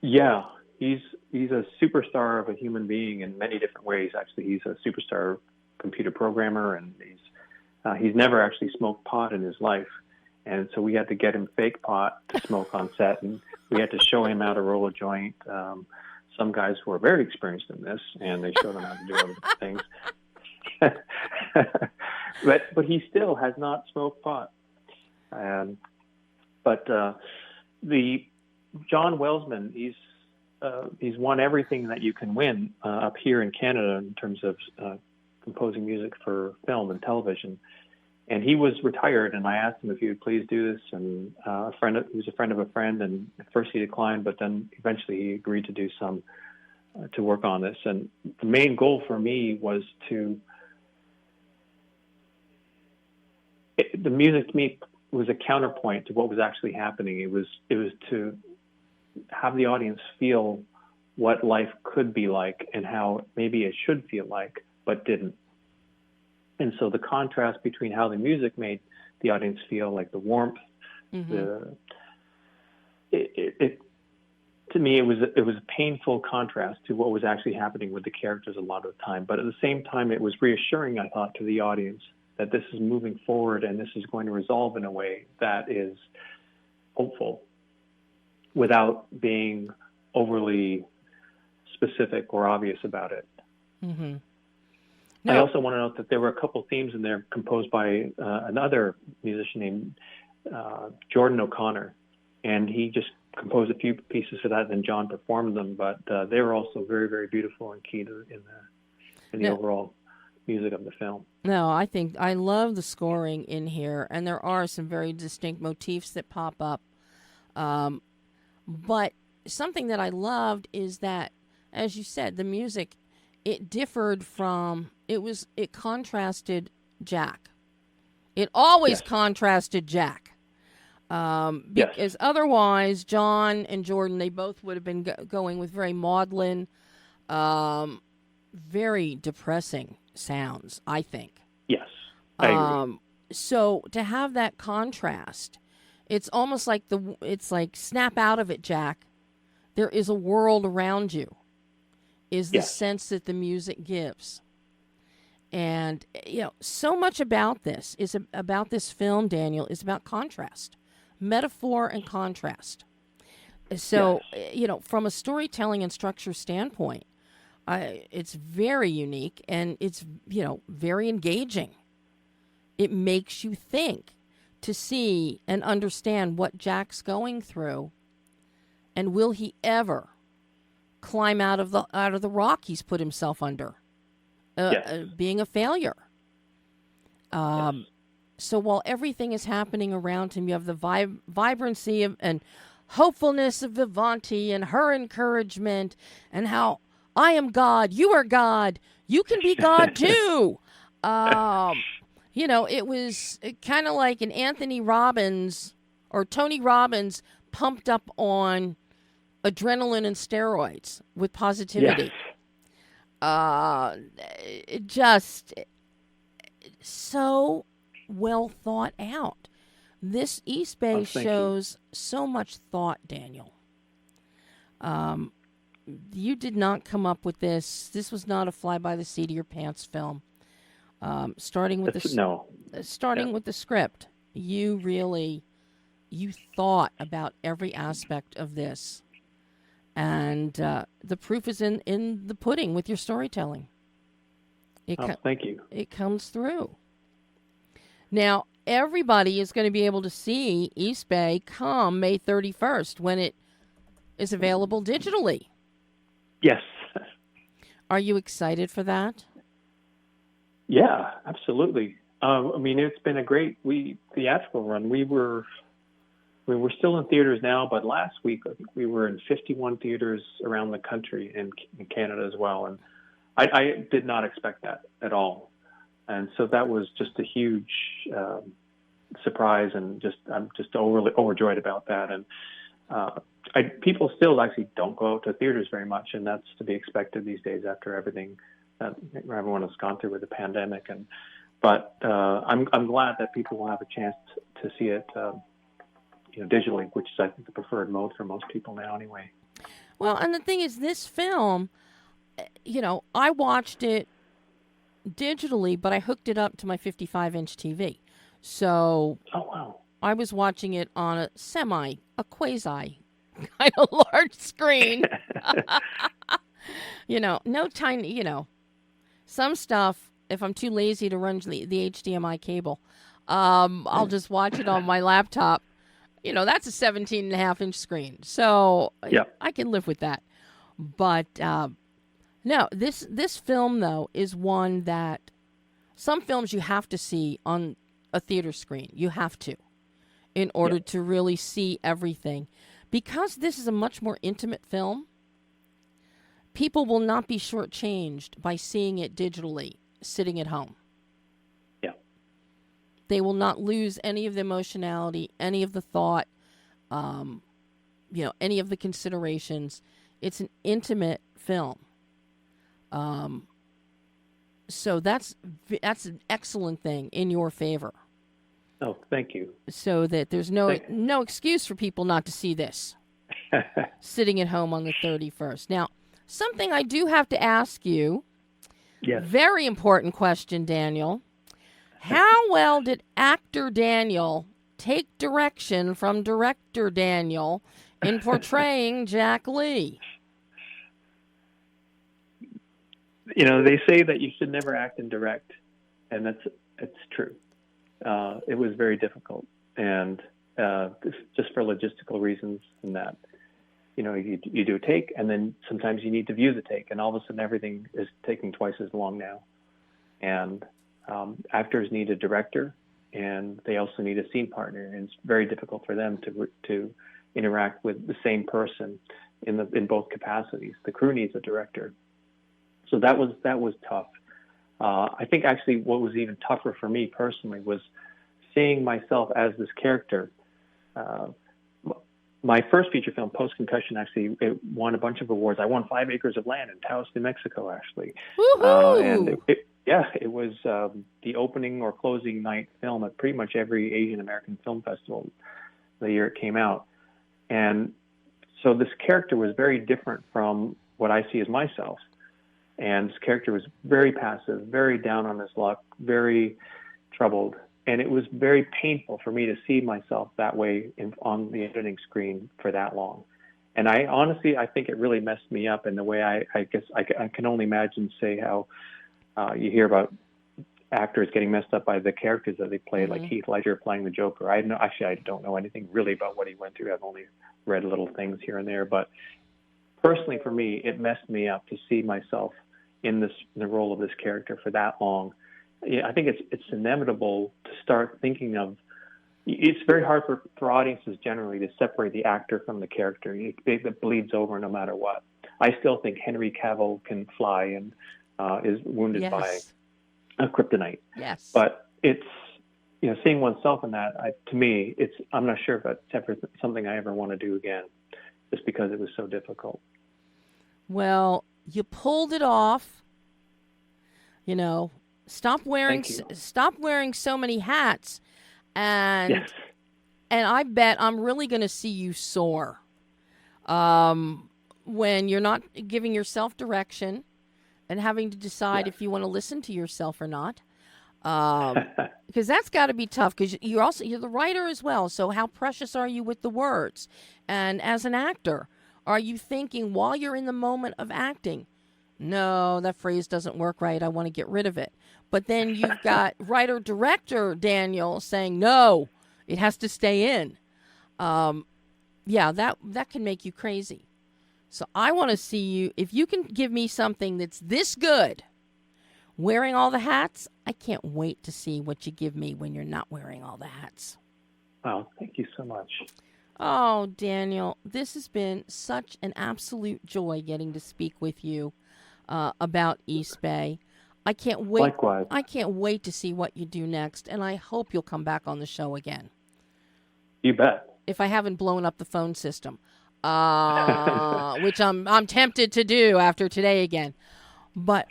Yeah, he's a superstar of a human being in many different ways. Actually, he's a superstar computer programmer, and he's never actually smoked pot in his life. And so we had to get him fake pot to smoke on set, and we had to show him how to roll a joint. Some guys who are very experienced in this, and they showed him how to do other things. But he still has not smoked pot. But the John Welsman, he's won everything that you can win up here in Canada in terms of composing music for film and television. And he was retired, and I asked him if he would please do this. And he was a friend of a friend, and at first he declined, but then eventually he agreed to do some to work on this. And the main goal for me was the music to me was a counterpoint to what was actually happening. It was to have the audience feel what life could be like and how maybe it should feel like, but didn't. And so the contrast between how the music made the audience feel, like the warmth, to me, it was a painful contrast to what was actually happening with the characters a lot of the time. But at the same time, it was reassuring, I thought, to the audience that this is moving forward and this is going to resolve in a way that is hopeful without being overly specific or obvious about it. Mm-hmm. No. I also want to note that there were a couple themes in there composed by another musician named Jordan O'Connor, and he just composed a few pieces for that, and then John performed them. But they were also very, very beautiful and key in the overall music of the film. No, I love the scoring in here, and there are some very distinct motifs that pop up. But something that I loved is that, as you said, the music, it differed from, it contrasted Jack. It always contrasted Jack. Because otherwise, John and Jordan, they both would have been going with very maudlin, very depressing sounds, I think. Yes, I agree. So to have that contrast, it's almost like it's like snap out of it, Jack. There is a world around you, is the sense that the music gives. And, so much about this film, Daniel, is about contrast, metaphor and contrast. So, from a storytelling and structure standpoint, it's very unique and it's, very engaging. It makes you think to see and understand what Jack's going through, and will he ever climb out of the rock he's put himself under, being a failure. So while everything is happening around him, you have the vibrancy and hopefulness of Vivanti and her encouragement and how I am God, you are God, you can be God too. It was kind of like an Anthony Robbins or Tony Robbins pumped up on adrenaline and steroids with positivity. Just so well thought out. This East Bay shows so much thought, Daniel. You did not come up with this. This was not a fly by the seat of your pants film. Starting with the script, you thought about every aspect of this, and the proof is in the pudding with your storytelling. Thank you. It comes through. Now, everybody is going to be able to see East Bay come May 31st when it is available digitally. Yes. Are you excited for that? Yeah, absolutely. It's been a great theatrical run. We were still in theaters now, but last week I think we were in 51 theaters around the country and in Canada as well. And I did not expect that at all. And so that was just a huge surprise, and I'm just overjoyed about that. And people still actually don't go out to theaters very much, and that's to be expected these days after everything that everyone has gone through with the pandemic. But I'm glad that people will have a chance to see it, digitally, which is I think the preferred mode for most people now, anyway. Well, and the thing is, this film, I watched it digitally, but I hooked it up to my 55-inch TV. So I was watching it on a quasi kind of large screen. No tiny, some stuff, if I'm too lazy to run the HDMI cable, I'll just watch it on my laptop. That's a 17.5-inch screen. So I can live with that. But no, this film, though, is one that some films you have to see on a theater screen. You have to, in order to really see everything. Because this is a much more intimate film, people will not be shortchanged by seeing it digitally, sitting at home. Yeah. They will not lose any of the emotionality, any of the thought, any of the considerations. It's an intimate film. So that's an excellent thing in your favor. Oh, thank you. So that there's no excuse for people not to see this sitting at home on the 31st. Now, something I do have to ask you. Yes. Very important question, Daniel. How well did actor Daniel take direction from director Daniel in portraying Jack Lee? They say that you should never act and direct, and it's true. It was very difficult, and just for logistical reasons, and that you do a take, and then sometimes you need to view the take, and all of a sudden everything is taking twice as long now. And actors need a director, and they also need a scene partner, and it's very difficult for them to interact with the same person in both capacities. The crew needs a director. So that was tough. I think actually what was even tougher for me personally was seeing myself as this character. My first feature film, Post Concussion, actually it won a bunch of awards. I won 5 acres of land in Taos, New Mexico, actually. And it was the opening or closing night film at pretty much every Asian American film festival the year it came out. And so this character was very different from what I see as myself. And this character was very passive, very down on his luck, very troubled. And it was very painful for me to see myself that way on the editing screen for that long. And I think it really messed me up in the way I guess I can only imagine, say, how you hear about actors getting messed up by the characters that they play, like Heath Ledger playing the Joker. I don't know anything really about what he went through. I've only read little things here and there, but personally for me, it messed me up to see myself in the role of this character for that long. I think it's inevitable to start thinking of. It's very hard for audiences generally to separate the actor from the character. It bleeds over no matter what. I still think Henry Cavill can fly and is wounded by a kryptonite. Yes. But it's, seeing oneself in that, to me, I'm not sure if it's ever something I ever want to do again, just because it was so difficult. Well, you pulled it off. Stop wearing so many hats. And I bet I'm really going to see you soar when you're not giving yourself direction and having to decide if you want to listen to yourself or not. Because that's got to be tough, because you're the writer as well. So how precious are you with the words? And as an actor, are you thinking while you're in the moment of acting, no, that phrase doesn't work right, I want to get rid of it. But then you've got writer-director Daniel saying, no, it has to stay in. That can make you crazy. So I want to see you, if you can give me something that's this good, wearing all the hats, I can't wait to see what you give me when you're not wearing all the hats. Oh, thank you so much. Oh, Daniel, this has been such an absolute joy getting to speak with you about East Bay. I can't wait. Likewise. I can't wait to see what you do next, and I hope you'll come back on the show again. You bet. If I haven't blown up the phone system, which I'm tempted to do after today again. But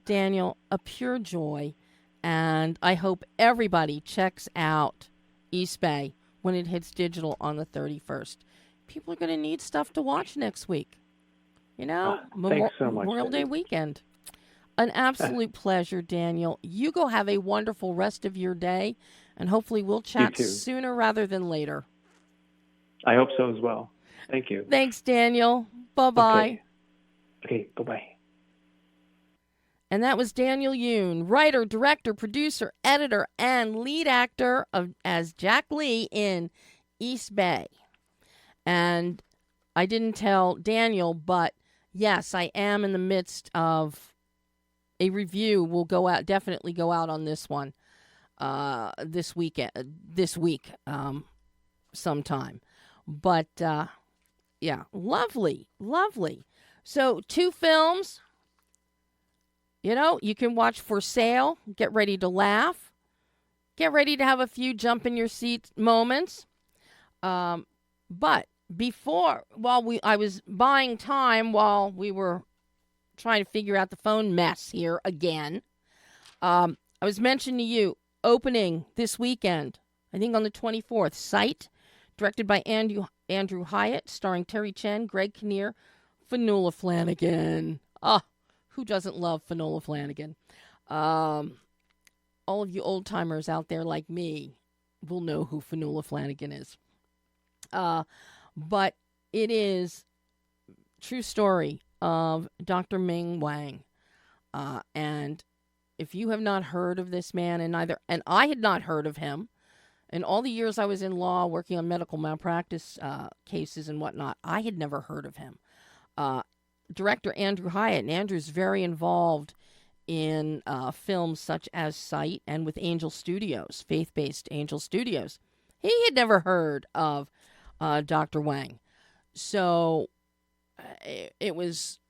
Daniel, a pure joy, and I hope everybody checks out East Bay when it hits digital on the 31st. People are going to need stuff to watch next week. Thanks so much, Memorial Day weekend. An absolute pleasure, Daniel. You go have a wonderful rest of your day, and hopefully we'll chat sooner rather than later. I hope so as well. Thank you. Thanks, Daniel. Bye-bye. Okay, bye-bye. And that was Daniel Yoon, writer, director, producer, editor, and lead actor as Jack Lee in East Bay. And I didn't tell Daniel, but yes, I am in the midst of a review. Will definitely go out on this one this week sometime. But lovely. So 2 films. You can watch For Sale, get ready to laugh, get ready to have a few jump in your seat moments. But I was buying time while we were trying to figure out the phone mess here again. I was mentioning to you, opening this weekend, I think on the 24th, Sight, directed by Andrew Hyatt, starring Terry Chen, Greg Kinnear, Fionnuala Flanagan. Who doesn't love Fionnuala Flanagan? All of you old-timers out there like me will know who Fionnuala Flanagan is. But it is true story of Dr. Ming Wang. And if you have not heard of this man, and I had not heard of him, in all the years I was in law working on medical malpractice cases and whatnot, I had never heard of him. Director Andrew Hyatt, and Andrew's very involved in films such as Sight and with Angel Studios, faith-based Angel Studios. He had never heard of Dr. Wang. So it was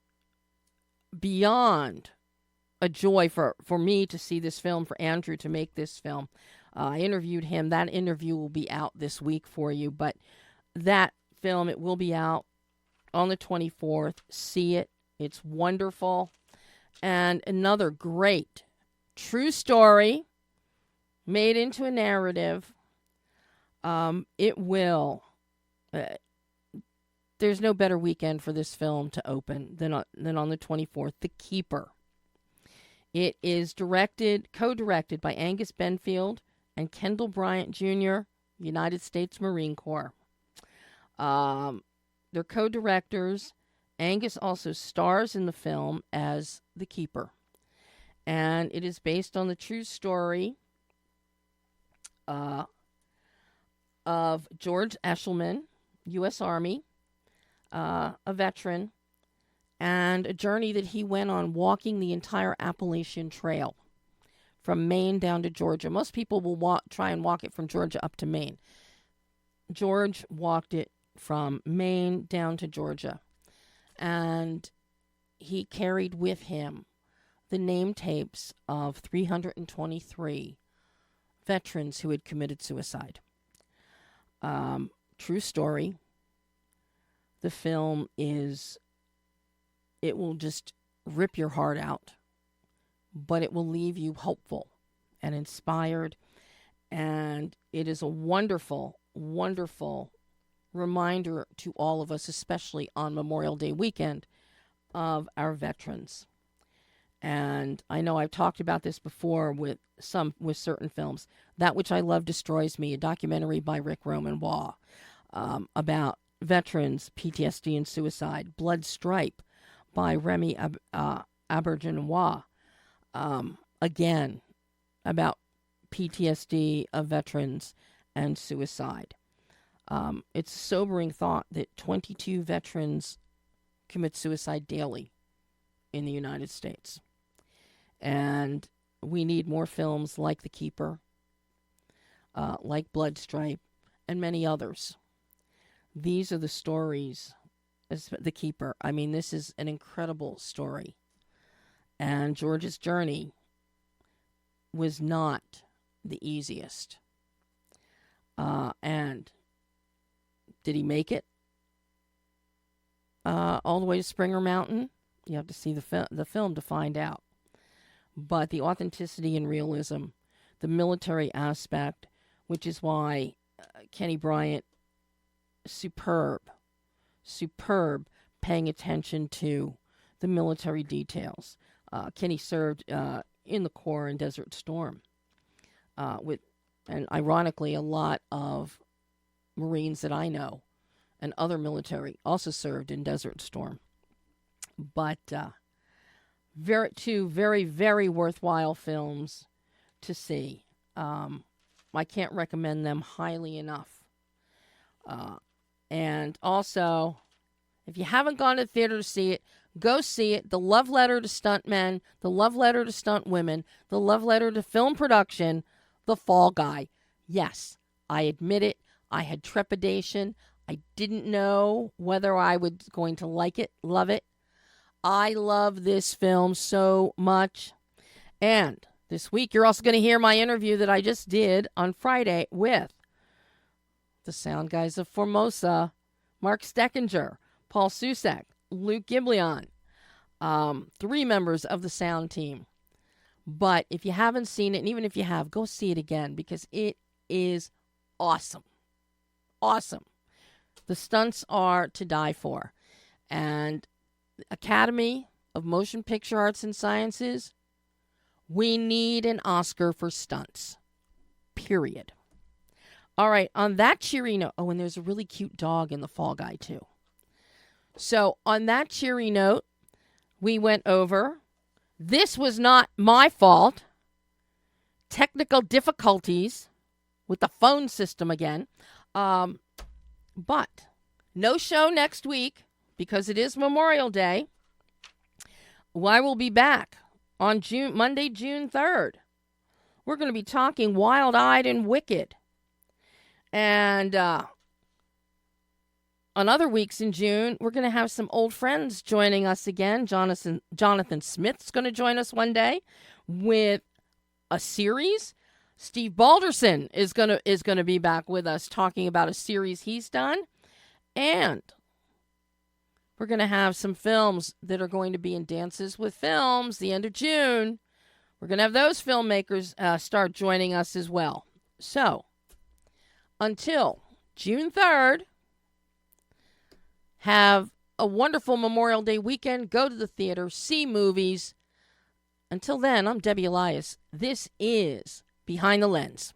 beyond a joy for me to see this film, for Andrew to make this film. I interviewed him. That interview will be out this week for you, but that film, it will be out on the 24th. See it. It's wonderful. And another great true story made into a narrative. It will. There's no better weekend for this film to open than on the 24th. The Keeper. It is co-directed by Angus Benfield and Kendall Bryant Jr., United States Marine Corps. They're co-directors. Angus also stars in the film as the Keeper. And it is based on the true story of George Eshelman, U.S. Army, a veteran, and a journey that he went on walking the entire Appalachian Trail from Maine down to Georgia. Most people will try and walk it from Georgia up to Maine. George walked it from Maine down to Georgia, and he carried with him the name tapes of 323 veterans who had committed suicide. True story. The film it will just rip your heart out, but it will leave you hopeful and inspired. And it is a wonderful, wonderful reminder to all of us, especially on Memorial Day weekend, of our veterans. And I know I've talked about this before with certain films. That Which I Love Destroys Me, a documentary by Rick Roman Waugh about veterans, PTSD, and suicide. Blood Stripe by Remy Auberjonois, again, about PTSD of veterans and suicide. It's a sobering thought that 22 veterans commit suicide daily in the United States. And we need more films like The Keeper, like Blood Stripe, and many others. These are the stories. The Keeper. I mean, this is an incredible story. And George's journey was not the easiest. And did he make it all the way to Springer Mountain? You have to see the film to find out. But the authenticity and realism, the military aspect, which is why Kenny Bryant, superb paying attention to the military details. Kenny served in the Corps in Desert Storm, and ironically, a lot of Marines that I know and other military also served in Desert Storm. But two very, very worthwhile films to see. I can't recommend them highly enough. And also, if you haven't gone to the theater to see it, go see it. The love letter to stuntmen, the love letter to stunt women, the love letter to film production, The Fall Guy. Yes, I admit it. I had trepidation. I didn't know whether I was going to like it, love it. I love this film so much. And this week, you're also going to hear my interview that I just did on Friday with the sound guys of Formosa, Mark Steckinger, Paul Susak, Luke Giblion, 3 members of the sound team. But if you haven't seen it, and even if you have, go see it again, because it is awesome. Awesome. The stunts are to die for. And the Academy of Motion Picture Arts and Sciences, we need an Oscar for stunts. Period. All right, on that cheery note, and there's a really cute dog in The Fall Guy, too. So, on that cheery note, we went over. This was not my fault. Technical difficulties with the phone system again. But no show next week because it is Memorial Day. I will be back on Monday, June 3rd. We're going to be talking Wild-Eyed and Wicked. And on other weeks in June, we're going to have some old friends joining us again. Jonathan Smith's going to join us one day with a series. Steve Balderson is going to be back with us talking about a series he's done. And we're going to have some films that are going to be in Dances with Films the end of June. We're going to have those filmmakers start joining us as well. So, until June 3rd, have a wonderful Memorial Day weekend. Go to the theater, see movies. Until then, I'm Debbie Elias. This is Behind the Lens.